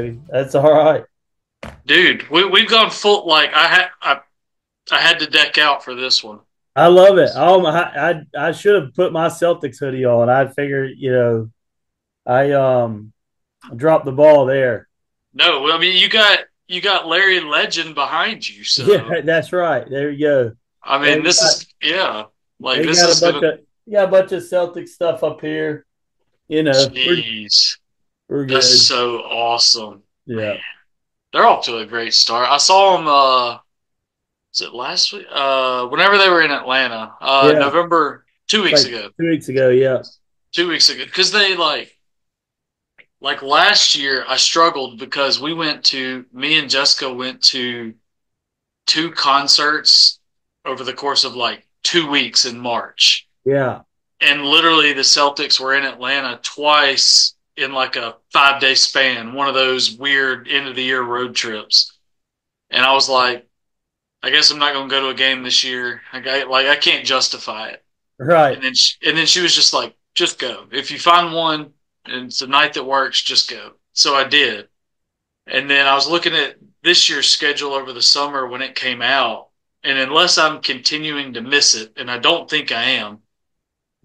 baby. That's all right. Dude, we've gone full. Like I had to deck out for this one. I love it. I should have put my Celtics hoodie on. I figured, I dropped the ball there. No, I mean you got Larry Legend behind you, so Yeah, that's right. There you go. I And mean this is yeah, like we this got a is bunch gonna. of you got a bunch of Celtic stuff up here. Jeez, We're that's good. so awesome, man. Yeah. They're off to a great start. I saw them. Was it last week? Whenever they were in Atlanta, Yeah. November, two It's weeks like ago. 2 weeks ago. Yeah. 2 weeks ago, because they like last year I struggled because me and Jessica went to two concerts over the course of like 2 weeks in March. Yeah. And literally the Celtics were in Atlanta twice in like a 5 day span, one of those weird end of the year road trips. And I was like, I guess I'm not going to go to a game this year. I can't justify it. Right. And then she was just like, just go. If you find one and it's a night that works, just go. So I did. And then I was looking at this year's schedule over the summer when it came out. And unless I'm continuing to miss it, and I don't think I am,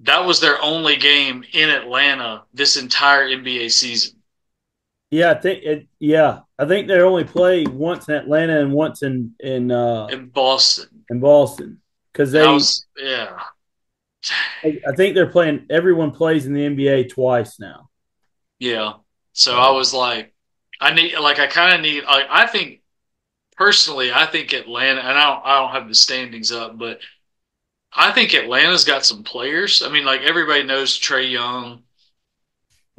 that was their only game in Atlanta this entire NBA season. Yeah, I think they only play once in Atlanta and once In Boston. in Boston because And I they was, yeah. I think they're playing. Everyone plays in the NBA twice now. Yeah. So I So, was like, I kind of need, I think, personally, I think Atlanta, and I don't have the standings up, but I think Atlanta's got some players. I mean, like everybody knows Trae Young,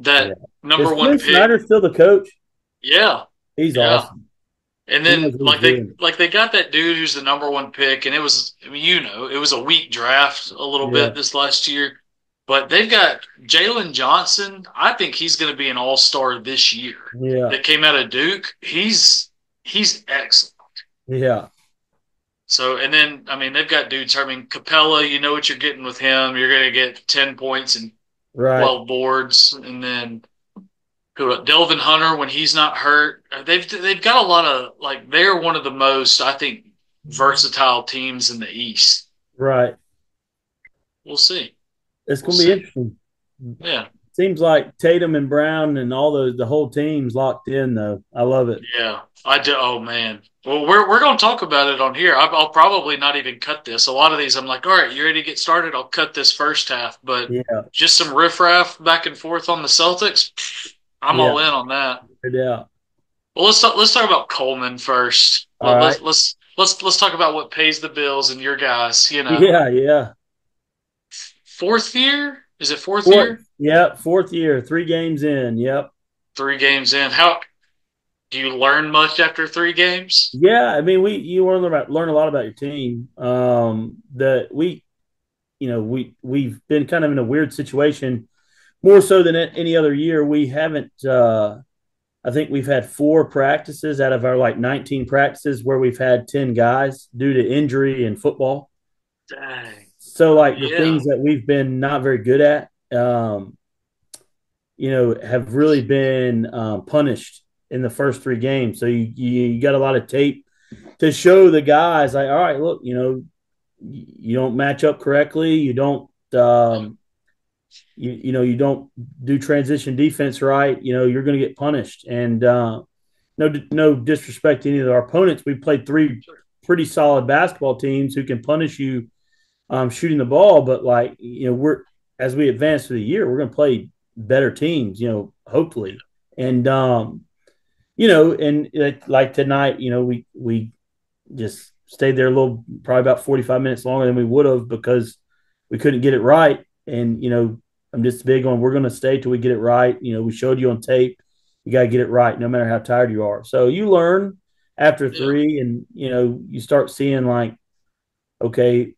yeah. that Is number one Quinn pick. Snyder still the coach? Yeah, He's yeah. awesome. And He knows then what he's doing. they got that dude who's the number one pick, and it was, I mean, it was a weak draft a little Yeah, bit this last year, but they've got Jalen Johnson. I think he's going to be an all star this year. yeah, That came out of Duke. He's excellent. yeah. So, and then, I mean, they've got dudes. I mean, Capella, you know what you're getting with him. You're going to get 10 points and Right. 12 boards. And then Delvin Hunter, when he's not hurt, they've got a lot of, like, they're one of the most, I think, versatile teams in the East. Right. We'll see. It's We'll gonna be see. interesting. Yeah. Seems like Tatum and Brown and all the whole team's locked in though. I love it. Yeah. I do. Oh, man. Well, we're going to talk about it on here. I'll probably not even cut this. A lot of these, I'm like, all right, you ready to get started? I'll cut this first half. But Yeah, just some riffraff back and forth on the Celtics. I'm yeah, all in on that. no doubt. Well, let's talk about Coleman first. All right. Let's talk about what pays the bills and your guys. Yeah, yeah. Fourth year? Is it fourth Fourth, year? yep, fourth year, 3 games in. Yep. 3 games in. How do you learn much after 3 games? Yeah, I mean, we you learn a lot about your team. That we've been kind of in a weird situation, more so than any other year. We haven't. I think we've had 4 practices out of our like 19 practices where we've had 10 guys due to injury in football. Dang. So like the Yeah. things that we've been not very good at, have really been punished in the first 3 games. So you got a lot of tape to show the guys like, all right, look, you don't match up correctly. You don't, you don't do transition defense right. You're going to get punished. And no disrespect to any of our opponents. We played 3 pretty solid basketball teams who can punish you shooting the ball. But like, we're as we advance through the year, we're going to play better teams. Hopefully, and like tonight, we just stayed there a little, probably about 45 minutes longer than we would have because we couldn't get it right. And I'm just big on we're going to stay till we get it right. We showed you on tape. You got to get it right, no matter how tired you are. So you learn after Yeah. 3, and you start seeing like, okay,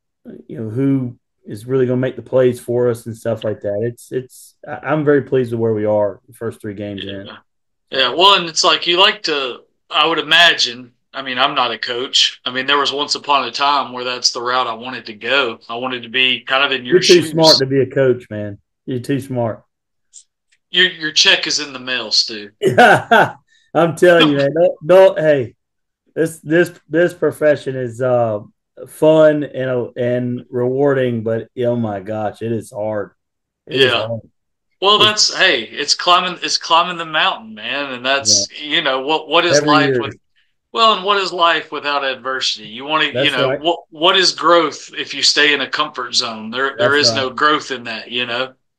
who is really going to make the plays for us and stuff like that. I'm very pleased with where we are the first 3 games in. Yeah. Yeah. So Well, and it's like you like to, I would imagine. I mean, I'm not a coach. I mean, there was once upon a time where that's the route I wanted to go. I wanted to be kind of in your you're too smart shoes. to be a coach, man. You're too smart. Your check is in the mail, Stu. I'm telling you, man. Don't hey, this profession is fun and rewarding, but oh my gosh, it is hard. It is Yeah. hard. Well, It's that's hey, it's climbing the mountain, man, and yeah, that's what is every life year. with well, and what is life without adversity? You want to, That's right. what is growth if you stay in a comfort zone? There That's is right. no growth in that.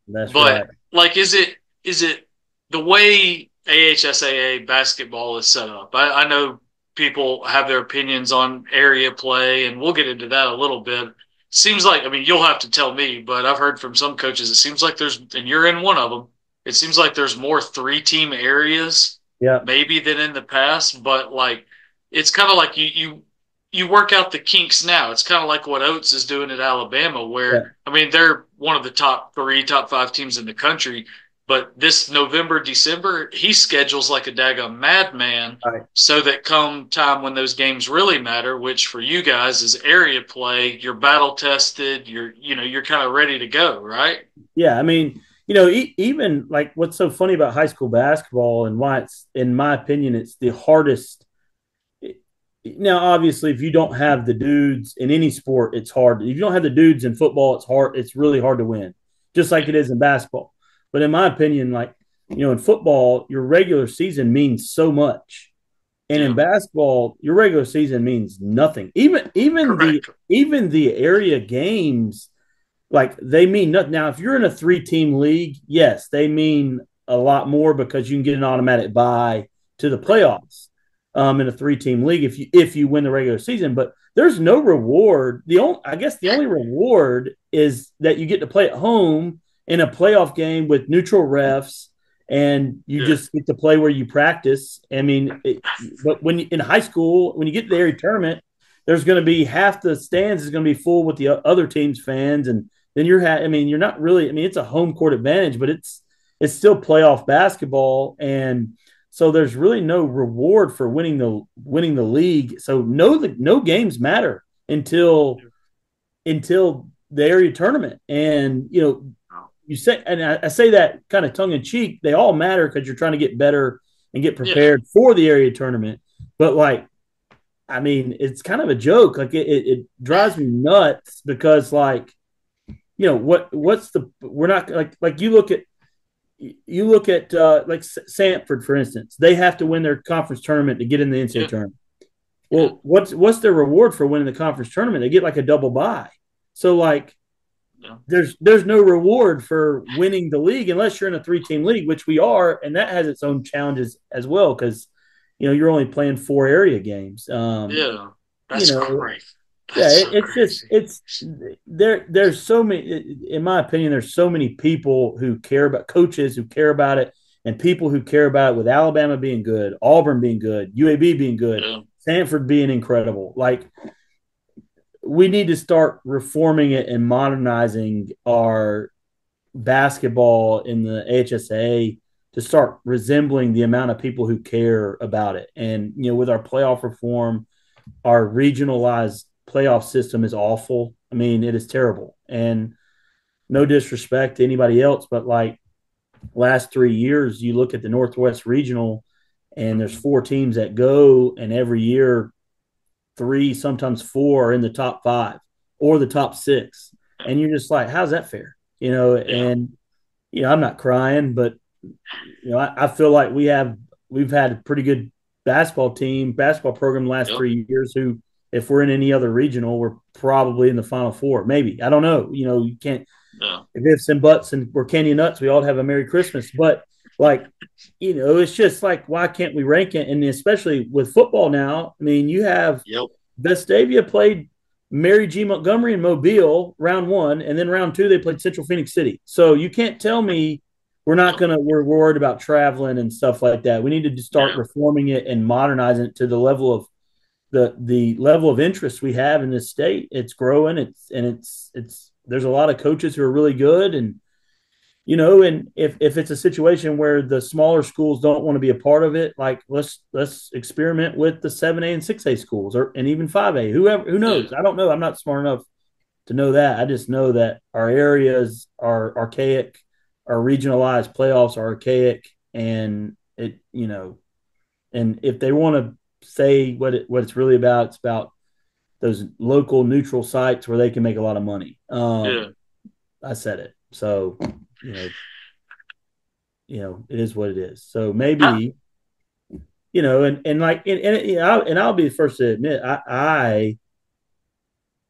That's right. But like, is it the way AHSAA basketball is set up? I know people have their opinions on area play, and we'll get into that a little bit. Seems like, I mean, you'll have to tell me, but I've heard from some coaches, it seems like and you're in one of them. It seems like there's more three-team areas Yeah. maybe than in the past, but like it's kind of like you work out the kinks now. It's kind of like what Oates is doing at Alabama, where Yeah. I mean they're one of the top three, top five teams in the country. But this November, December, he schedules like a daggone madman, All right. so that come time when those games really matter, which for you guys is area play, you're battle tested, you're kind of ready to go, right? Yeah. I mean, even like what's so funny about high school basketball and why it's, in my opinion, it's the hardest. Now, obviously, if you don't have the dudes in any sport, it's hard. If you don't have the dudes in football, it's hard. It's really hard to win, just like it is in basketball. But in my opinion, like, in football, your regular season means so much. And in Yeah, basketball, your regular season means nothing. correct. Even the area games, like, they mean nothing. Now, if you're in a 3-team league, yes, they mean a lot more because you can get an automatic bye to the Right. playoffs in a 3-team league if you win the regular season. But there's no reward. I guess the only reward is that you get to play at home in a playoff game with neutral refs, and you Yeah, just get to play where you practice. I mean, but in high school, when you get to the area tournament, there's going to be half the stands is going to be full with the other team's fans, and then I mean, you're not really. I mean, it's a home court advantage, but it's still playoff basketball, and so there's really no reward for winning the league. So no games matter until the area tournament, and you say, and I say that kind of tongue in cheek. They all matter because you're trying to get better and get yeah, prepared for the area tournament. But like, I mean, it's kind of a joke. Like it drives me nuts because like, what's the we're not like you look at like Sanford, for instance. They have to win their conference tournament to get in the NCAA yeah, tournament. yeah, Well, what's their reward for winning the conference tournament? They get like a double bye. So like, yeah, there's no reward for winning the league unless you're in a 3-team league, which we are, and that has its own challenges as well because you're only playing 4 area games. yeah. You That's know, crazy. yeah, That's so it's just crazy. there's so many. In my opinion, there's so many people who care about, coaches who care about it, and people who care about it. With Alabama being good, Auburn being good, UAB being good, Yeah, Stanford being incredible. Like, we need to start reforming it and modernizing our basketball in the HSA to start resembling the amount of people who care about it. And with our playoff reform, our regionalized playoff system is awful. I mean, it is terrible. And no disrespect to anybody else, but like, last 3 years, you look at the Northwest Regional, and there's 4 teams that go, and every year 3, sometimes 4 are in the top 5 or the top 6. yeah, And you're just like, how's that fair? yeah, And I'm not crying, but I feel like we've had a pretty good basketball program the last yeah, 3 years. Who, if we're in any other regional, we're probably in the Final Four. Maybe, I don't know. You can't, yeah, if ifs and buts and we're candy nuts, we all have a Merry Christmas. But like, it's just like, why can't we rank it? And especially with football now, I mean, you have yep, Vestavia played Mary G. Montgomery and Mobile round 1, and then round 2 they played Central Phoenix City. So you can't tell me yep, we're worried about traveling and stuff like that. We need to just start yeah, reforming it and modernizing it to the level of the level of interest we have in this state. It's growing. It's there's a lot of coaches who are really good, and if it's a situation where the smaller schools don't want to be a part of it, like, let's experiment with the 7A and 6A schools, and even 5A. Who yeah, knows? I don't know. I'm not smart enough to know that. I just know that our areas are archaic, our regionalized playoffs are archaic, and And if they want to say what it's really about, it's about those local neutral sites where they can make a lot of money. Yeah. I said it. So, you know, it is what it is. So maybe, and like, and I'll be the first to admit,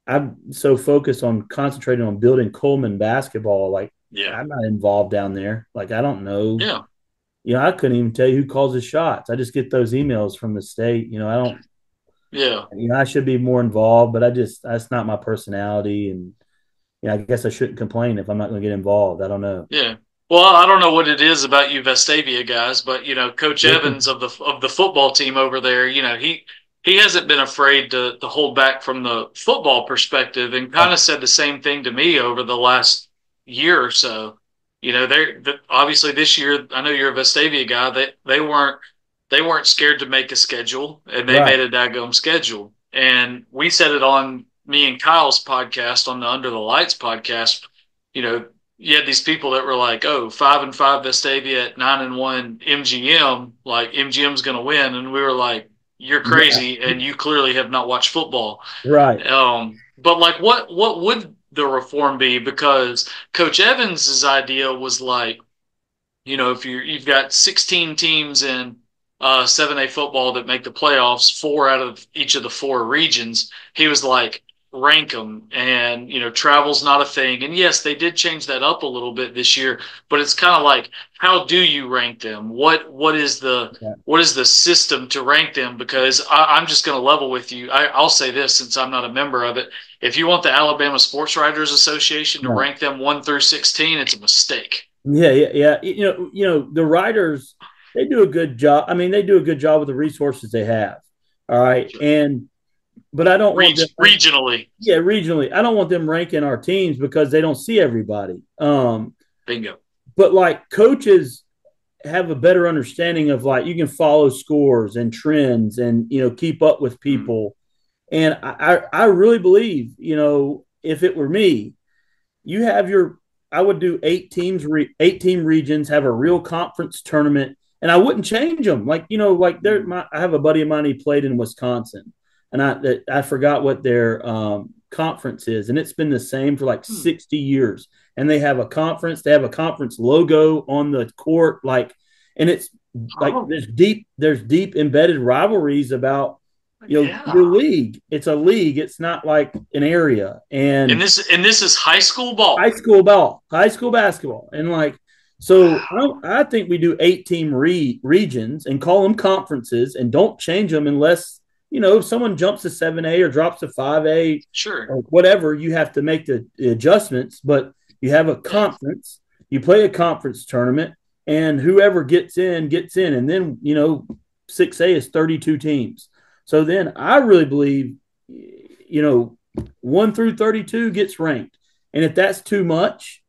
I'm so focused on concentrating on building Cullman basketball. Like, Yeah. I'm not involved down there. Like, I don't know. Yeah. I couldn't even tell you who calls the shots. I just get those emails from the state. I don't. Yeah. I should be more involved, but that's not my personality, and I guess I shouldn't complain if I'm not going to get involved. I don't know. Yeah. Well, I don't know what it is about you Vestavia guys, but Coach Yeah. Evans of the football team over there, he hasn't been afraid to hold back from the football perspective, and kind of said the same thing to me over the last year or so. Obviously this year, I know you're a Vestavia guy. They weren't scared to make a schedule, and they Right. made a daggone schedule. And we said it on me and Kyle's podcast, on the Under the Lights podcast. You know, you had these people that were like, "Oh, 5-5 Vestavia at 9-1 MGM, like MGM's going to win," and we were like, "You're Yeah. crazy, and you clearly have not watched football." Right. But like, what would the reform be? Because Coach Evans's idea was like, if you've got 16 teams in 7A football that make the playoffs, four out of each of the four regions, he was like, rank them, and travel's not a thing. And yes, they did change that up a little bit this year, but it's kind of like, how do you rank them? What is the Yeah. what is the system to rank them? Because I'm just going to level with you. I'll say this, since I'm not a member of it. If you want the Alabama Sports Writers Association to No. rank them 1 through 16, it's a mistake. Yeah. Yeah. Yeah. The writers, they do a good job. I mean, they do a good job with the resources they have. All right. But I don't want them. Regionally. Yeah, regionally. I don't want them ranking our teams because they don't see everybody. Bingo. But like coaches have a better understanding of, like, you can follow scores and trends and keep up with Mm. people. And I really believe, if it were me, you have your I would do 8 team regions, have a real conference tournament, and I wouldn't change them. Like, I have a buddy of mine, he played in Wisconsin, and I forgot what their conference is, and it's been the same for like 60 years. And they have a conference logo on the court, like, and it's like Oh, there's deep embedded rivalries about your yeah. league. It's a league. It's not like an area. And And this is high school ball. high school basketball, and like, so I think we do 8 team regions and call them conferences, and don't change them unless if someone jumps to 7A or drops to 5A Sure. or whatever. You have to make the adjustments, but you have a Yeah. conference, you play a conference tournament, and whoever gets in gets in, and then 6A is 32 teams. So then I really believe 1 through 32 gets ranked. And if that's too much,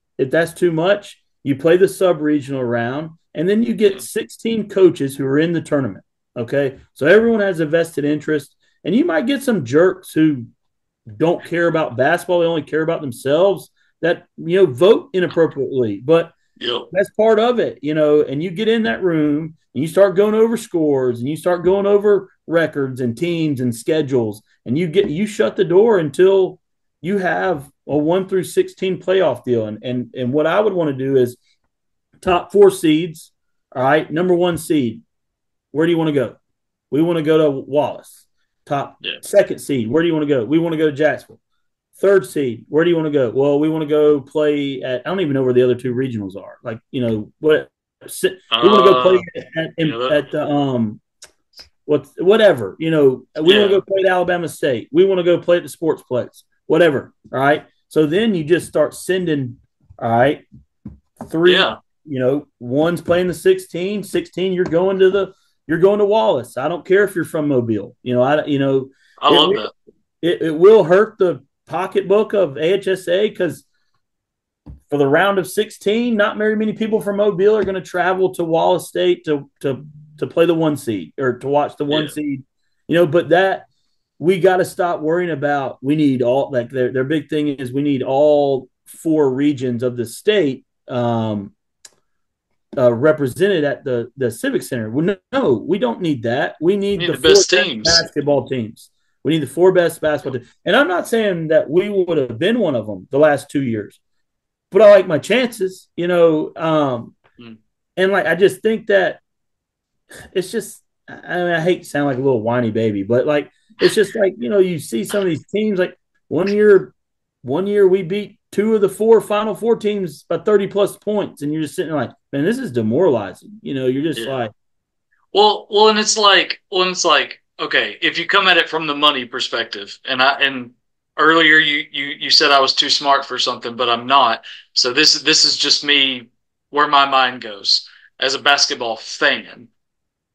you play the sub-regional round, and then you get Yeah. 16 coaches who are in the tournament. Okay. So everyone has a vested interest, and you might get some jerks who don't care about basketball. They only care about themselves, that, vote inappropriately. But Yep. that's part of it, and you get in that room and you start going over scores and you start going over records and teams and schedules, and you shut the door until you have a 1 through 16 playoff deal. And what I would want to do is top 4 seeds. All right. Number 1 seed, where do you want to go? We want to go to Wallace. Top Yeah. second seed, where do you want to go? We want to go to Jacksonville. Third seed, where do you want to go? Well, we want to go play at, I don't even know where the other 2 regionals are. Like, what, we want to go play Yeah. at the whatever. We want to Yeah. go play at Alabama State. We want to go play at the Sportsplex. Whatever. All right. So then you just start sending. All right, three. Yeah. One's playing the 16. 16, you're going to Wallace. I don't care if you're from Mobile. I It love will, that. it will hurt the pocketbook of AHSA, because for the round of 16, not very many people from Mobile are going to travel to Wallace State to play the 1 seed or to watch the one Yeah. seed. But that, we got to stop worrying about. We need all, like, their big thing is we need all 4 regions of the state represented at the Civic Center. Well, no, we don't need that. We You need need the the four best best teams. basketball teams. We need the four best basketball teams. And I'm not saying that we would have been one of them the last 2 years, but I like my chances, Mm. and like I just think that it's just I mean I hate to sound like a little whiny baby, but like it's just like you see some of these teams like one year, we beat two of the four Final Four teams by 30 plus points, and you're just sitting there like, man, this is demoralizing. You're just Yeah. like, And it's like, okay, if you come at it from the money perspective, and earlier you said I was too smart for something, but I'm not. So this is just me where my mind goes as a basketball fan.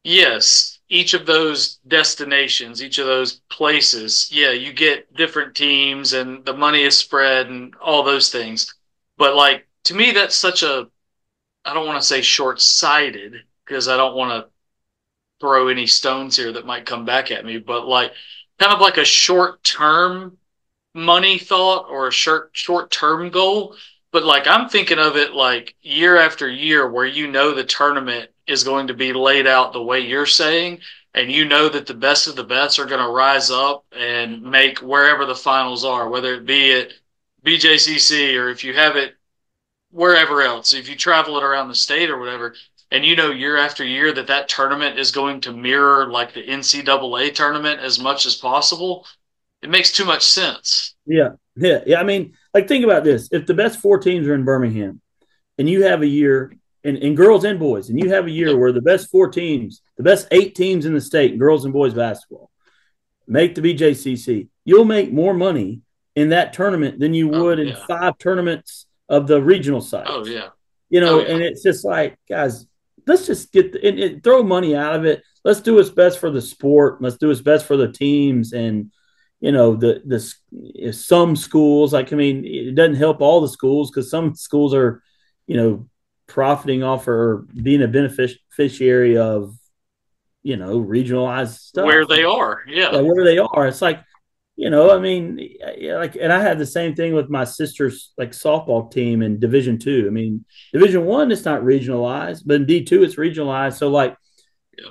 Yes, each of those destinations, each of those places, yeah, you get different teams and the money is spread and all those things. But like to me, that's such a, I don't want to say short-sighted because I don't want to throw any stones here that might come back at me, but like kind of like a short-term money thought or a short-term goal. But like I'm thinking of it like year after year where the tournament is going to be laid out the way you're saying, and that the best of the best are going to rise up and make wherever the finals are, whether it be at BJCC or if you have it wherever else, if you travel it around the state or whatever, and year after year that tournament is going to mirror like the NCAA tournament as much as possible, it makes too much sense. yeah, yeah, yeah. I mean, like think about this: if the best four teams are in Birmingham, and you have a year, and girls and boys, and you have a year Yep. where the best four teams, the best eight teams in the state, girls and boys basketball, make the BJCC, you'll make more money in that tournament than you Oh would in yeah. five tournaments of the regional Oh sites. yeah. Oh yeah. And it's just like, guys, let's just throw money out of it. Let's do what's best for the sport. Let's do what's best for the teams. And some schools, like I mean, it doesn't help all the schools because some schools are, you know, profiting off or being a beneficiary of regionalized Where stuff. they are. Yeah, Yeah. where they are. It's like, I mean, like, and I had the same thing with my sister's like softball team in Division 2. I mean, Division 1 it's not regionalized, but in D2 it's regionalized. So Yeah.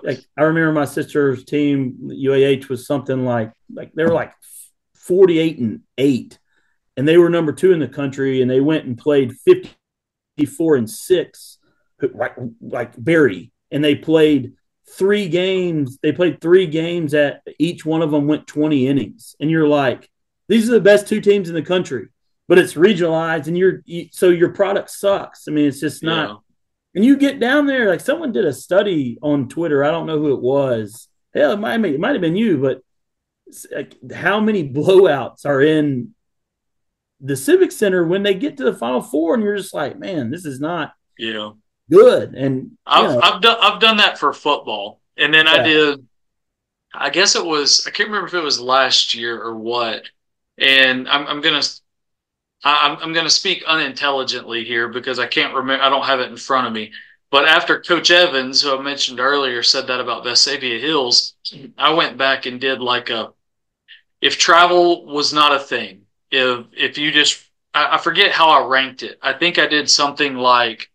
like I remember my sister's team UAH was something like they were like 48-8, and they were number 2 in the country, and they went and played 54-6, like Barry, and they played 3 games. They played 3 games at each one of them went 20 innings, and you're like, these are the best 2 teams in the country, but it's regionalized, and so your product sucks. I mean, it's just not. Yeah. And you get down there, like someone did a study on Twitter. I don't know who it was. Hell, it might have been you, but like, how many blowouts are in the Civic Center when they get to the Final Four, and you're just like, man, this is not Yeah. good. And I've done that for football. And then I yeah, did, I guess it was, I can't remember if it was last year or what. And I'm gonna speak unintelligently here because I can't remember. I don't have it in front of me. But after Coach Evans, who I mentioned earlier, said that about Vestavia Hills, I went back and did like a, if travel was not a thing, if you just, I forget how I ranked it. I think I did something like,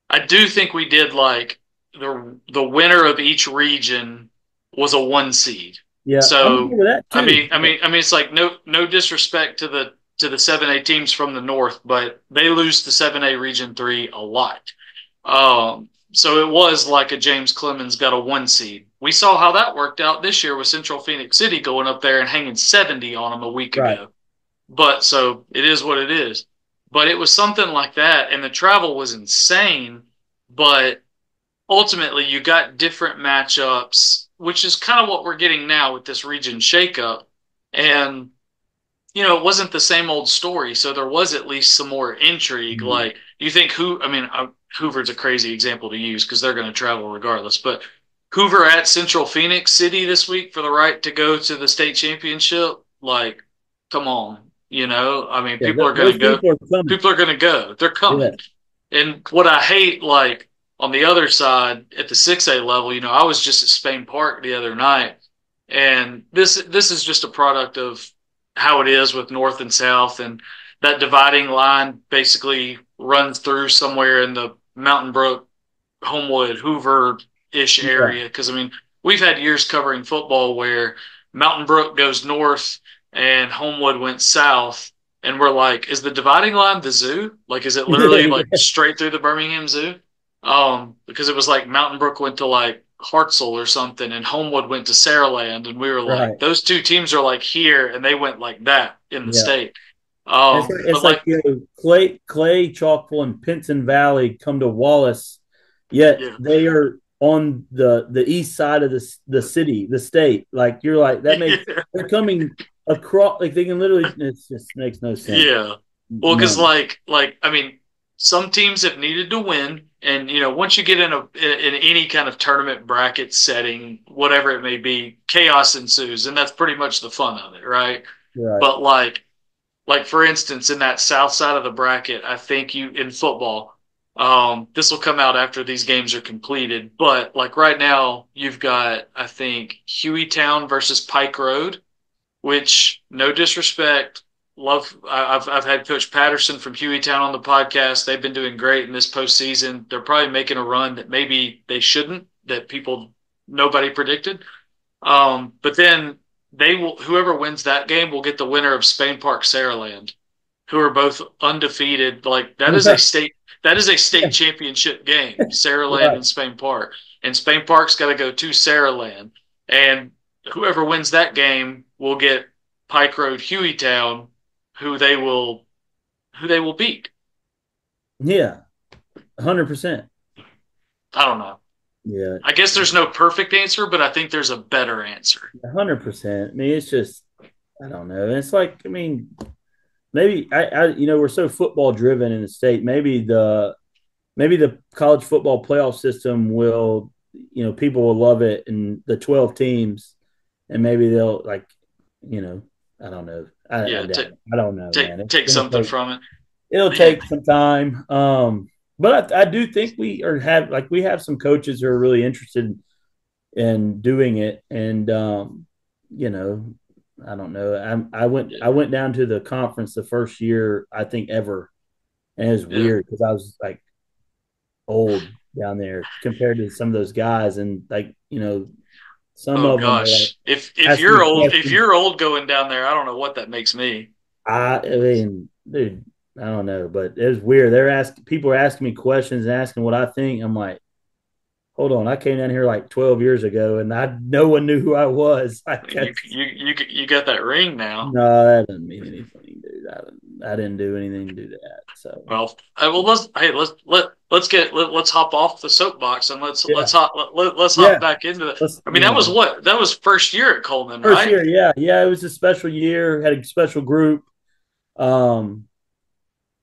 I do think we did like the winner of each region was a 1 seed. yeah, I'm okay So with that I too. mean, I mean, I mean, it's like no disrespect to the 7A teams from the north, but they lose to 7A Region 3 a lot. So it was like a James Clemens got a 1 seed. We saw how that worked out this year with Central Phoenix City going up there and hanging 70 on them a week Right. ago. But so it is what it is. But it was something like that, and the travel was insane. But ultimately, you got different matchups, which is kind of what we're getting now with this region shakeup. And it wasn't the same old story. So there was at least some more intrigue. Mhm. Like, you think I mean, Hoover's a crazy example to use because they're going to travel regardless. But Hoover at Central Phoenix City this week for the right to go to the state championship, like, come on. I mean, Yeah, people are going those to go. people are coming. People are going to go. They're Yeah, coming. And what I hate, like, on the other side at the 6A level, I was just at Spain Park the other night, and this is just a product of how it is with North and South, and that dividing line basically runs through somewhere in the Mountain Brook Homewood, Hoover ish Yeah. area. Because I mean, we've had years covering football where Mountain Brook goes north and Homewood went south, and we're like, is the dividing line the zoo? Like, is it literally like Yeah. straight through the Birmingham Zoo? Because it was like Mountain Brook went to like Hartselle or something, and Homewood went to Saraland, and we were like, Right. those two teams are like here, and they went like that in the Yeah. state. It's But like like, Clay, Chalkville, and Pinson Valley come to Wallace, yet yeah, they are on the east side of the city, the state. Like you're like that makes yeah, they're coming across like they can literally. It just makes no sense. yeah. Well, because None. I mean, some teams have needed to win, and once you get in any kind of tournament bracket setting, whatever it may be, chaos ensues, and that's pretty much the fun of it, right? Right. But like for instance, in that south side of the bracket, I think you in football, this will come out after these games are completed, but like right now, you've got I think Hueytown versus Pike Road, which no disrespect, love. I've had Coach Patterson from Hueytown on the podcast. They've been doing great in this postseason. They're probably making a run that maybe they shouldn't, that people nobody predicted. But then they will whoever wins that game will get the winner of Spain Park Saraland, who are both undefeated. Like that is a state championship game, Saraland Right. and Spain Park. And Spain Park's got to go to Saraland. And whoever wins that game will get Pike Road Hueytown, who they will who they will beat. Yeah. 100%. I don't know. Yeah. I guess there's no perfect answer, but I think there's a better answer. 100%. I mean, it's just I don't know. And it's like I mean, maybe we're so football driven in the state. Maybe the college football playoff system will, people will love it and the 12 teams, and maybe they'll like, you know, I don't know. I Yeah, doubt it. I don't know, man. take something from it. It'll Yeah, take some time. But I do think we have some coaches who are really interested in doing it. And, you know, I don't know. I yeah, went down to the conference the first year, I think ever. And it was yeah. weird because I was like, old down there compared to some of those guys, and like some Oh of them are like gosh, if asking me you're old, if questions. you're old going down there, I don't know what that makes me. I mean, dude, I don't know, but it was weird. People are asking me questions and asking what I think. I'm like, hold on, I came down here like 12 years ago, and no one knew who I was. I You guess you got that ring now. no, that doesn't mean anything, dude. I didn't do anything to do that. So Well, well let's hop off the soapbox and yeah, let's hop yeah. back into it. Let's I mean, that was first year at Coleman, first right? year, yeah, yeah. It was a special year. Had a special group. Um,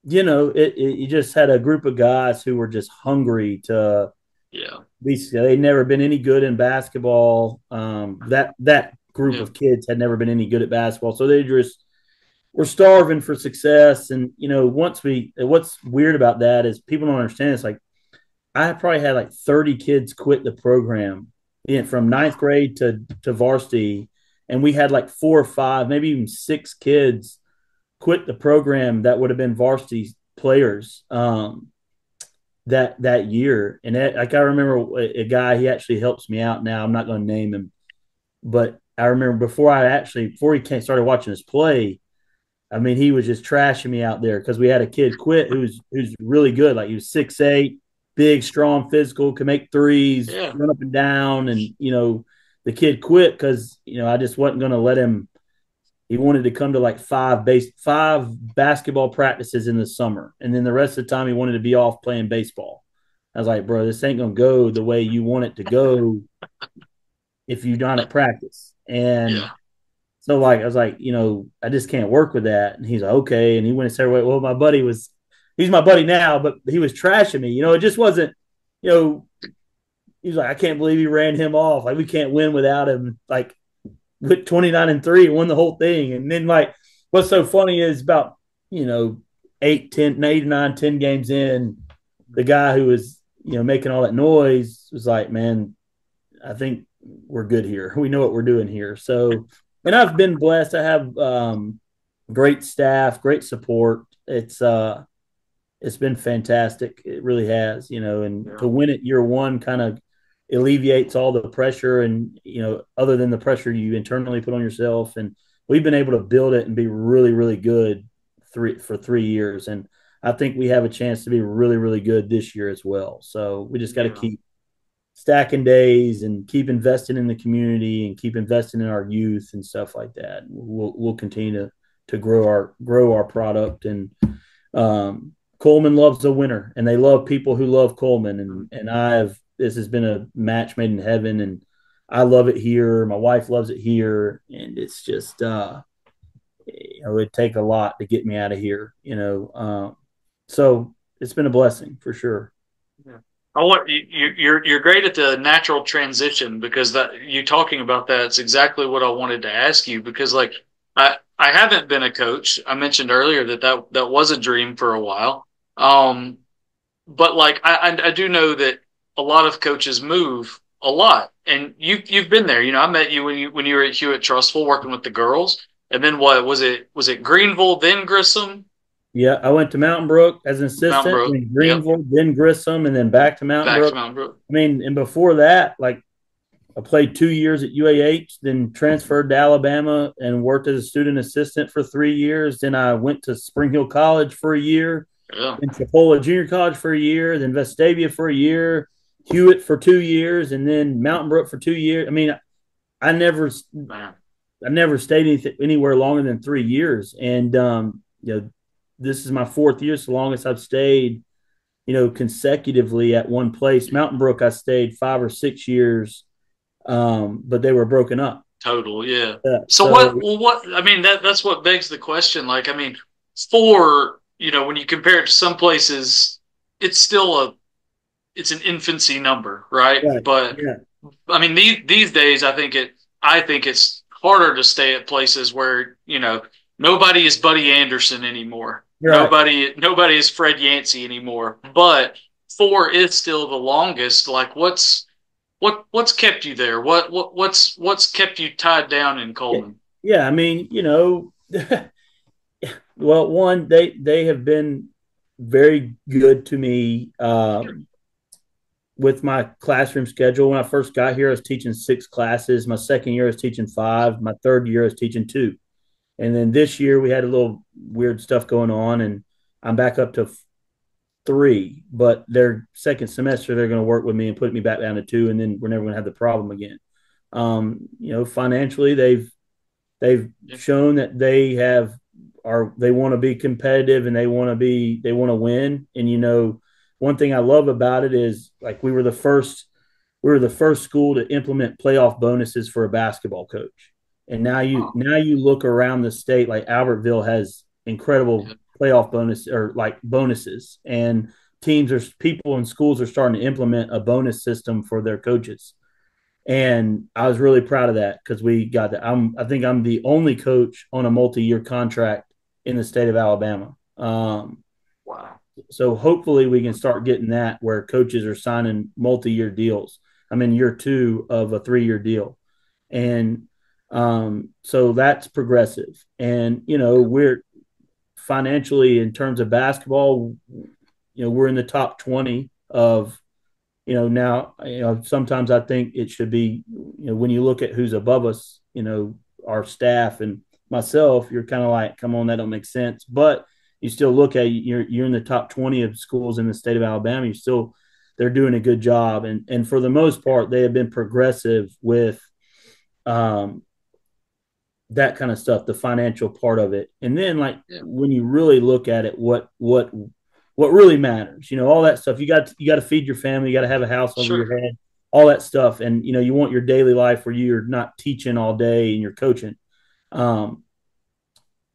you just had a group of guys who were just hungry to Yeah, be. They'd never been any good in basketball. That group yeah, of kids had never been any good at basketball, so they just were starving for success. And what's weird about that is people don't understand. It's like I probably had like 30 kids quit the program, from ninth grade to varsity, and we had like four or five, maybe even six kids quit the program that would have been varsity players, that year. And like I remember a guy, he actually helps me out now. I'm not going to name him, but I remember before he started watching us play. I mean, he was just trashing me out there because we had a kid quit who's really good. Like he was 6'8", big, strong, physical, can make threes, yeah. run up and down, and the kid quit because I just wasn't going to let him. He wanted to come to like five basketball practices in the summer, and then the rest of the time he wanted to be off playing baseball. I was like, bro, this ain't gonna go the way you want it to go if you're not at practice. And Yeah. so like I was like, I just can't work with that. And he's like, okay. And he went and said, well, he's my buddy now, but he was trashing me. It just wasn't, you know, he was like, I can't believe he ran him off. Like we can't win without him. Like with 29-3, won the whole thing. And then like what's so funny is about, 8, 9, 10 games in, the guy who was, making all that noise was like, man, I think we're good here. We know what we're doing here. So, and I've been blessed. I have great staff, great support. It's it's been fantastic. It really has, and Yeah. to win it year one kind of alleviates all the pressure and, other than the pressure you internally put on yourself. And we've been able to build it and be really, really good for 3 years. And I think we have a chance to be really, really good this year as well. So we just got to Yeah. keep stacking days and keep investing in the community and keep investing in our youth and stuff like that. We'll continue to grow our product. And Cullman loves a winner, and they love people who love Cullman. And this has been a match made in heaven, and I love it here. My wife loves it here, and it's just it'd take a lot to get me out of here. So it's been a blessing for sure. Yeah. I want you're great at the natural transition because that you talking about that's exactly what I wanted to ask you because like I haven't been a coach. I mentioned earlier that was a dream for a while. Um, but like I do know that a lot of coaches move a lot, and you've been there. You know, I met you when you were at Hewitt Trustful working with the girls, and then what was it Greenville then Grissom, Yeah, I went to Mountain Brook as an Mountain assistant, Brook, then yep, Greenville, then Grissom, and then back to Mountain back to Brook. Mountain Brook. I mean, and before that, like I played 2 years at UAH, then transferred to Alabama and worked as a student assistant for 3 years. Then I went to Spring Hill College for a year, Yeah, then Chipola Junior College for a year, then Vestavia for a year, Hewitt for 2 years, and then Mountain Brook for 2 years. I mean, I never, man. I never stayed anywhere longer than 3 years, and this is my fourth year. It's the longest I've stayed, consecutively at one place. Mountain Brook, I stayed 5 or 6 years, but they were broken up. Total, yeah. So So what I mean that's what begs the question. Like, I mean, for when you compare it to some places, it's still it's an infancy number, right? right, But yeah, I mean these days I think it's harder to stay at places where, nobody is Buddy Anderson anymore. you're right. Nobody is Fred Yancey anymore. But four is still the longest. Like what's kept you there? What's kept you tied down in Yeah, Coleman? yeah. I mean, well, one, they have been very good to me with my classroom schedule. When I first got here, I was teaching 6 classes. My second year, I was teaching 5. My third year, I was teaching 2. And then this year, we had a little weird stuff going on, and I'm back up to 3. But their second semester, they're going to work with me and put me back down to 2, and then we're never going to have the problem again. Financially, they've Yeah, shown that they want to be competitive, and they want to win. And one thing I love about it is, like, we were the first school to implement playoff bonuses for a basketball coach. And now you look around the state, like Albertville has incredible yeah, playoff bonus, or like bonuses, and people in schools are starting to implement a bonus system for their coaches. And I was really proud of that because we got that. I think I'm the only coach on a multi-year contract in the state of Alabama. wow, So hopefully we can start getting that where coaches are signing multi-year deals. I'm in year 2 of a 3-year deal, and so that's progressive. And we're financially, in terms of basketball, we're in the top 20 of, now, sometimes I think it should be, when you look at who's above us, our staff and myself, you're kind of like, come on, that don't make sense. But you still look at, you're in the top 20 of schools in the state of Alabama. They're doing a good job. And for the most part, they have been progressive with, um, that kind of stuff, the financial part of it. And then, like, yeah, when you really look at it, what really matters, all that stuff. You got to feed your family, you got to have a house over sure, your head, all that stuff. And you want your daily life where you're not teaching all day and you're coaching. Um,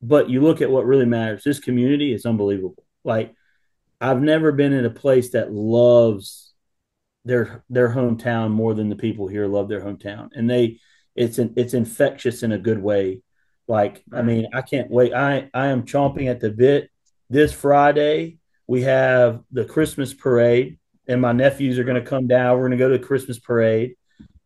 but you look at what really matters. This community is unbelievable. Like, I've never been in a place that loves their hometown more than the people here love their hometown, and it's infectious in a good way. Like, I man, mean, I can't wait. I am chomping at the bit. This Friday we have the Christmas parade, and my nephews are going to come down. We're going to go to the Christmas parade,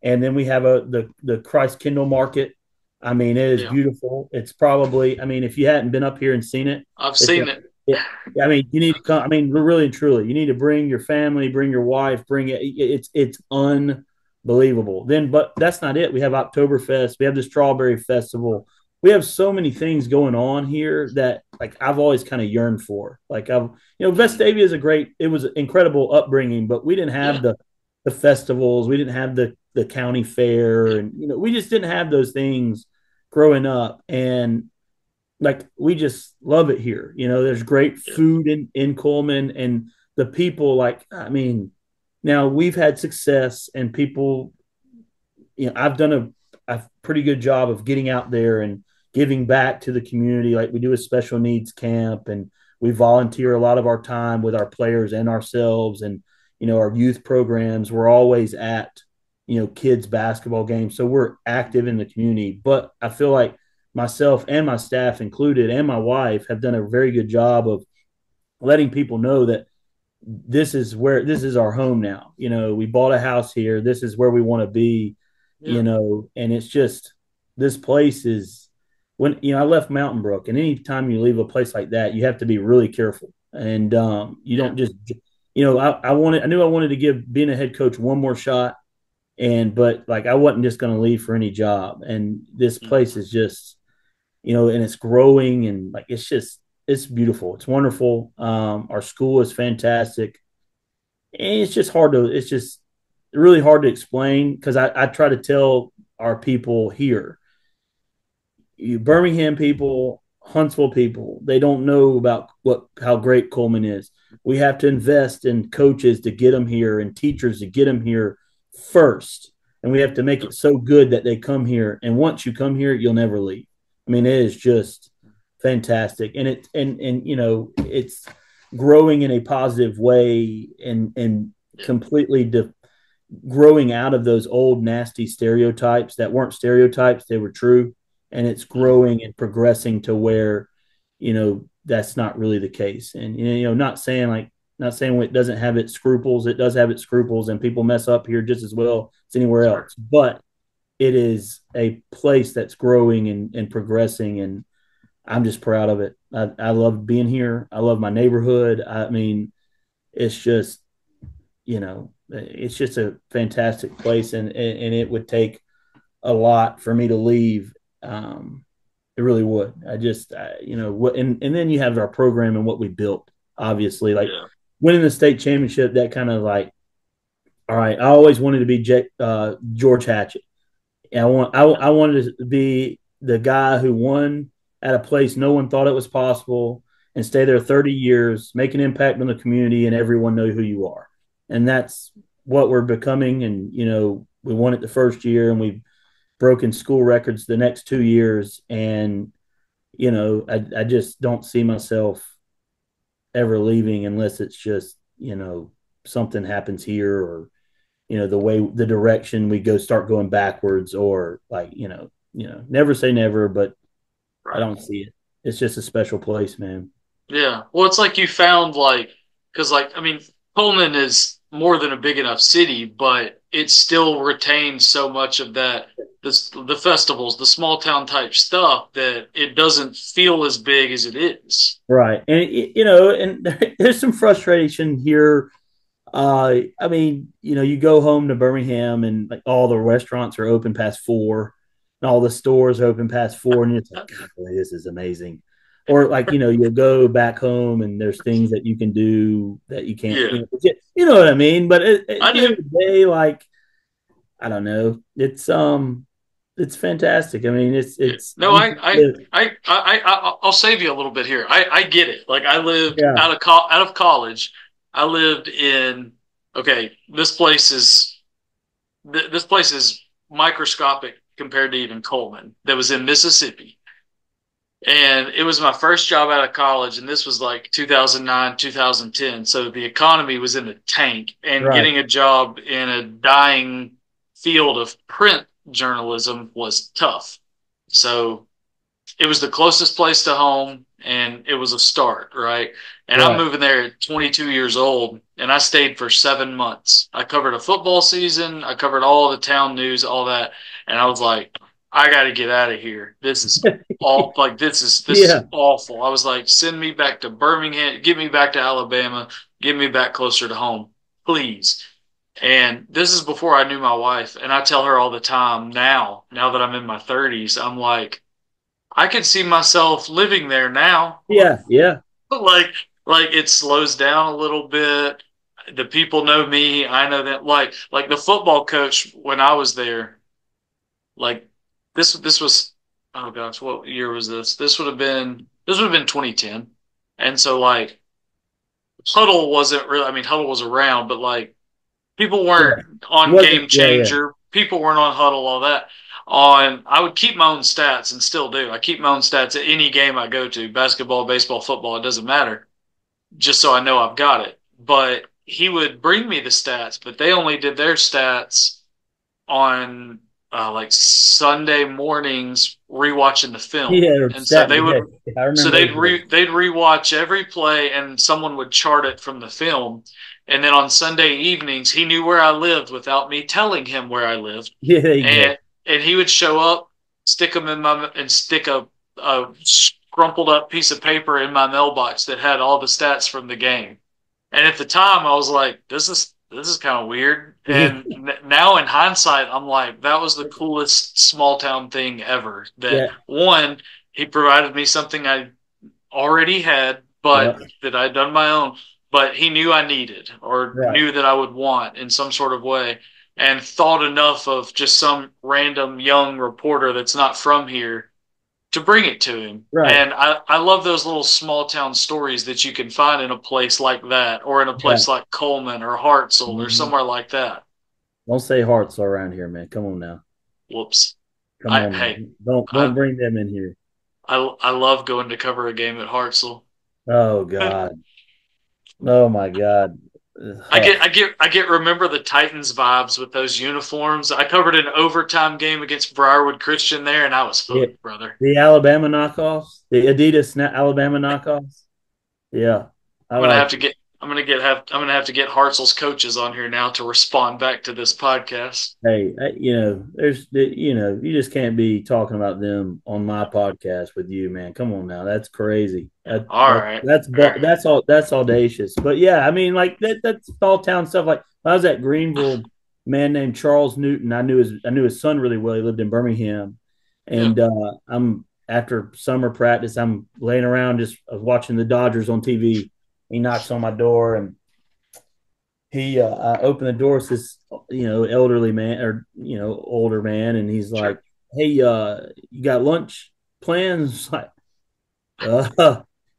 and then we have the Christ Kindle Market. I mean, it is yeah. beautiful. It's probably, I mean, if you hadn't been up here and seen it, I've it's seen it. Yeah. I mean, you need to come. I mean, really and truly, you need to bring your family, bring your wife, bring it. It's unbelievable. Then, but that's not it. We have Oktoberfest. We have the Strawberry Festival. We have so many things going on here that like I've always kind of yearned for. Like I've, Mhm. Vestavia is a great. It was an incredible upbringing, but we didn't have Yeah, the festivals. We didn't have the county fair, yeah, and we just didn't have those things growing up. And like we just love it here. There's great yeah, food in Cullman, and the people, like, I mean, now we've had success and people, I've done a pretty good job of getting out there and giving back to the community. Like we do a special needs camp, and we volunteer a lot of our time with our players and ourselves, and our youth programs. We're always at kids basketball games, so we're active in the community. But I feel like myself and my staff included and my wife have done a very good job of letting people know that this is our home now. We bought a house here. This is where we want to be. yeah, And it's just this place is when I left Mountain Brook, and anytime you leave a place like that, you have to be really careful. And you yeah. don't just I knew I wanted to give being a head coach one more shot, but like I wasn't just going to leave for any job. And this Mhm. place is just and it's growing, and like it's beautiful. It's wonderful. Our school is fantastic. And it's just really hard to explain because I try to tell our people here, Birmingham people, Huntsville people, they don't know about how great Cullman is. We have to invest in coaches to get them here and teachers to get them here first. And we have to make Yeah, it so good that they come here. And once you come here, you'll never leave. I mean, it is just fantastic. And it's growing in a positive way, and yeah. completely growing out of those old nasty stereotypes that weren't stereotypes, they were true. And it's Mhm. growing and progressing to where that's not really the case. And not saying it doesn't have its scruples. It does have its scruples, and people mess up here just as well as anywhere Sure. else. But it is a place that's growing and progressing, and I'm just proud of it. I love being here. I love my neighborhood. I mean, it's just it's just a fantastic place, and it would take a lot for me to leave. It really would. And then you have our program and what we built. Obviously, like Yeah, winning the state championship, that kind of like, all right. I always wanted to be George Hatchett. yeah, I wanted to be the guy who won at a place no one thought it was possible, and stay there 30 years, make an impact on the community, and everyone know who you are. And that's what we're becoming. And we won it the first year, and we've broken school records the next 2 years. And I just don't see myself ever leaving unless it's just something happens here, or the direction we go start going backwards, or like never say never, but I right. don't see it. It's just a special place, man. Yeah. Well, it's like you found like, because like, I mean, Pullman is more than a big enough city, but it still retains so much of that, the festivals, the small town type stuff that it doesn't feel as big as it is. Right. And and there's some frustration here. I mean, you go home to Birmingham, and like all the restaurants are open past 4, and all the stores are open past 4, and it's like, God, boy, this is amazing. Or like, you'll go back home, and there's things that you can do that you can't, Yeah, you know what I mean? But at I the end do. of the day, like, I don't know. It's fantastic. I mean, Yeah. it's No, I'll save you a little bit here. I get it. Like I lived yeah, out of college. I lived in, okay, this place is microscopic compared to even Coleman that was in Mississippi. And it was my first job out of college, and this was like 2009, 2010. So the economy was in the tank, and right, getting a job in a dying field of print journalism was tough. So it was the closest place to home, and it was a start, right? And I'm right, moving there at 22 years old, and I stayed for 7 months. I covered a football season, I covered all the town news, all that, and I was like, I got to get out of here. This is all like this is Yeah, awful. I was like, send me back to Birmingham, get me back to Alabama, get me back closer to home, please. And this is before I knew my wife, and I tell her all the time now that I'm in my 30s, I'm like, I can see myself living there now. yeah, yeah, like like it slows down a little bit. The people know me, I know that like the football coach when I was there, like this was, oh gosh, what year was this? This would have been 2010. And so like Huddle wasn't really, I mean Huddle was around, but like people yeah. weren't on Wasn't Game yeah, yeah, Changer, people weren't on Huddle, all that. On I would keep my own stats and still do. I keep my own stats at any game I go to, basketball, baseball, football, it doesn't matter, just so I know I've got it. But he would bring me the stats, but they only did their stats on like Sunday mornings rewatching the film. yeah. And so Sat they in the would day. I remember those days. they'd rewatch every play and someone would chart it from the film. And then on Sunday evenings, he knew where I lived without me telling him where I lived. Yeah, there you go. And he would show up, stick them in my and stick a crumpled up piece of paper in my mailbox that had all the stats from the game. And at the time, I was like, this is kind of weird. Yeah, And now in hindsight, I'm like, that was the coolest small town thing ever. That yeah, one, he provided me something I already had, yeah. but that I'd done my own, but he knew I needed or Right, knew that I would want in some sort of way, and thought enough of just some random young reporter that's not from here to bring it to him. right. And I love those little small town stories that you can find in a place like that, or in a Yeah. place like Cullman or Hartselle or Mhm. somewhere like that. Don't say hearts around here, man. Come on now. Whoops. Come I on now. Hey, Don't I bring them in here. I love going to cover a game at Hartselle. Oh God. Oh my God. I Ugh. get I get I get remember the Titans vibes with those uniforms. I covered an overtime game against Briarwood Christian there, and I was Yeah. hooked, brother. The Alabama knockoffs, the Adidas Alabama knockoffs. Yeah, I I'm gonna have like to it. get I'm gonna have to get Hartzell's coaches on here now to respond back to this podcast. Hey, you just can't be talking about them on my podcast with you, man. Come on now, that's crazy. All right, all right. That's audacious. But yeah, I mean, like that's small town stuff. Like when I was at Greenville, a man named Charles Newton. I knew his son really well. He lived in Birmingham, Yeah, and I'm after summer practice. I'm laying around just watching the Dodgers on TV. He knocks on my door and I opened the door. It's this elderly man or older man, and he's like, sure. "Hey, you got lunch plans?" Like,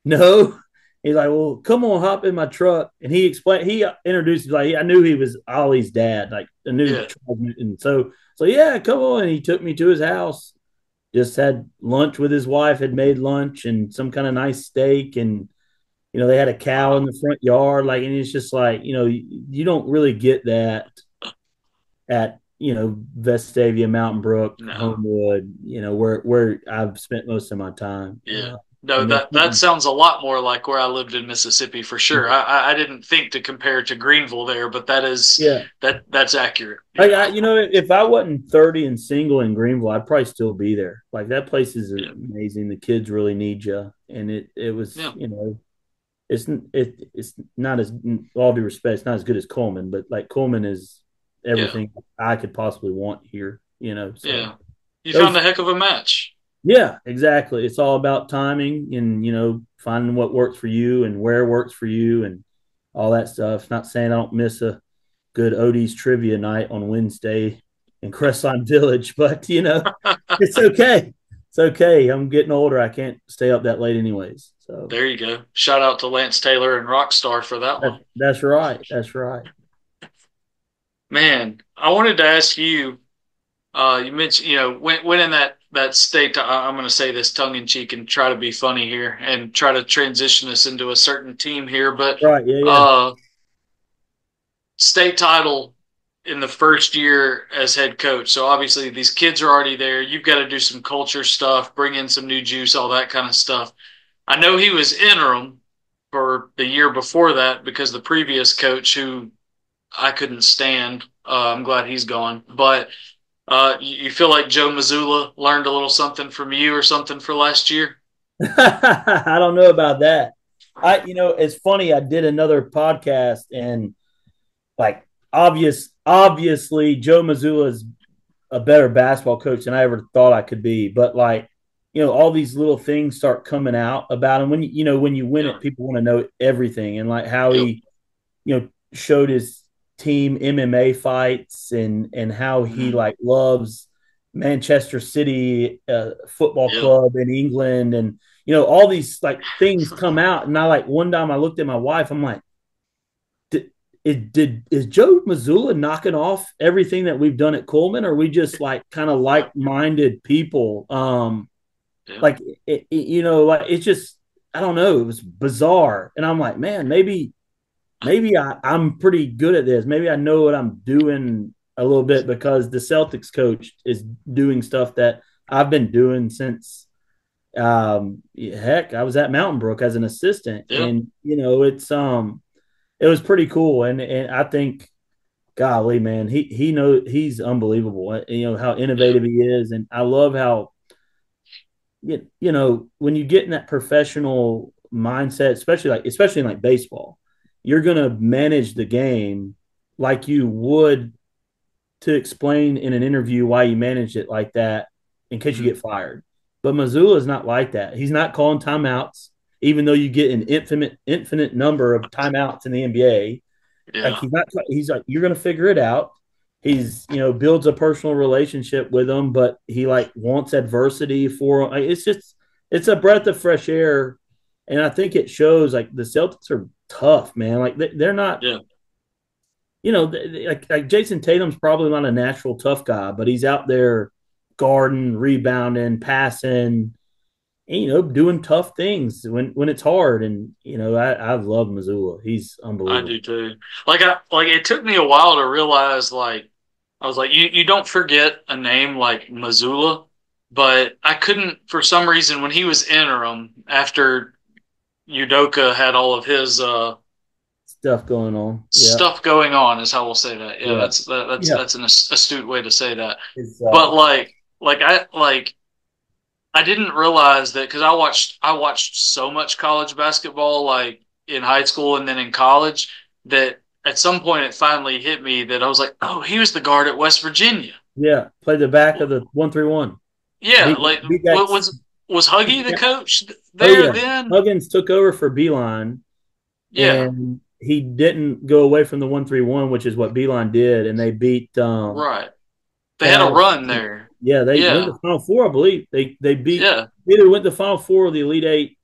no. He's like, "Well, come on, hop in my truck." And he explained. He introduced. Like, I knew he was Ollie's dad. Like, I knew Yeah. Charles Newton. So yeah, come on. And he took me to his house. Just had lunch with his wife. Had made lunch and some kind of nice steak, and they had a cow in Wow. the front yard. Like, and it's just like, you don't really get that at, Vestavia, Mountain Brook, No. Homewood, where I've spent most of my time. Yeah. No, And then, that sounds a lot more like where I lived in Mississippi for sure. I didn't think to compare to Greenville there, but yeah, that's accurate. like Yeah. if I wasn't 30 and single in Greenville, I'd probably still be there. Like that place is Yeah. amazing. The kids really need you. And it was, Yeah. it's not as all due respect, it's not as good as Cullman, but like Cullman is Yeah. everything I could possibly want here. So Yeah. You found those, a heck of a match. yeah, exactly. It's all about timing and finding what works for you and where works for you and all that stuff. Not saying I don't miss a good Odie's trivia night on Wednesday in Crestline Village, but it's okay. It's okay. I'm getting older. I can't stay up that late anyways. So There you go. Shout out to Lance Taylor and Rockstar for that one. that's right. That's right. Man, I wanted to ask you, you mentioned, when in that state, I'm going to say this tongue in cheek and try to be funny here and try to transition us into a certain team here, but Right. Yeah. Yeah. uh, state title in the first year as head coach. So obviously these kids are already there. You've got to do some culture stuff, bring in some new juice, all that kind of stuff. I know he was interim for the year before that because the previous coach, who I couldn't stand, I'm glad he's gone. But You feel like Joe Mazzulla learned a little something from you or something for last year? I don't know about that. It's funny. I did another podcast, and like obviously, Joe Mazzulla is a better basketball coach than I ever thought I could be. But like, all these little things start coming out about him. When you win Yeah. it, people want to know everything, and like how Yep. he, showed his team MMA fights, and how he Mm-hmm. like loves Manchester City football Yep. club in England, and all these like things come out. And I like one time I looked at my wife, I'm like, is Joe Mazzulla knocking off everything that we've done at Cullman? Or are we just like kind of Yep. like minded people? Yep. Like like it's just, I don't know. It was bizarre, and I'm like, man, maybe I'm pretty good at this. Maybe I know what I'm doing a little bit, because the Celtics coach is doing stuff that I've been doing since heck, I was at Mountain Brook as an assistant. Yep. And it was pretty cool. And I think, golly, man, he's unbelievable. How Yep. innovative he is. And I love how, when you get in that professional mindset, especially in like baseball, you're gonna manage the game like you would to explain in an interview why you managed it like that in case you Mm-hmm. get fired. But Missoula is not like that. He's not calling timeouts, even though you get an infinite number of timeouts in the NBA. Like Yeah. he's like, you're gonna figure it out. He's builds a personal relationship with them, but he like wants adversity for him. Like, it's a breath of fresh air, and I think it shows. Like the Celtics are tough, man. Like they're not. Yeah. Like Jason Tatum's probably not a natural tough guy, but he's out there guarding, rebounding, passing, and, doing tough things when it's hard. And I love Missoula. He's I unbelievable. do too. Like it took me a while to realize like I was like you don't forget a name like Missoula, but I couldn't for some reason when he was interim after Udoka had all of his Stuff going on. Yeah, stuff going on is how we'll say that. Yeah, yeah, yeah. that's an astute way to say that. It's But like I didn't realize that because I watched so much college basketball like in high school and then in college that at some point it finally hit me that I was like, oh, he was the guard at West Virginia. yeah. Play the back of the 131. Yeah, Big like big what X. was Huggy the coach Oh there yeah, then? Huggins took over for Beeline, Yeah, and he didn't go away from the 131, which is what Beeline did, and they beat right. They had a Cal. run there. Yeah, they went to Yeah, the Final Four, I believe. They beat yeah, either went to the Final Four or the Elite Eight,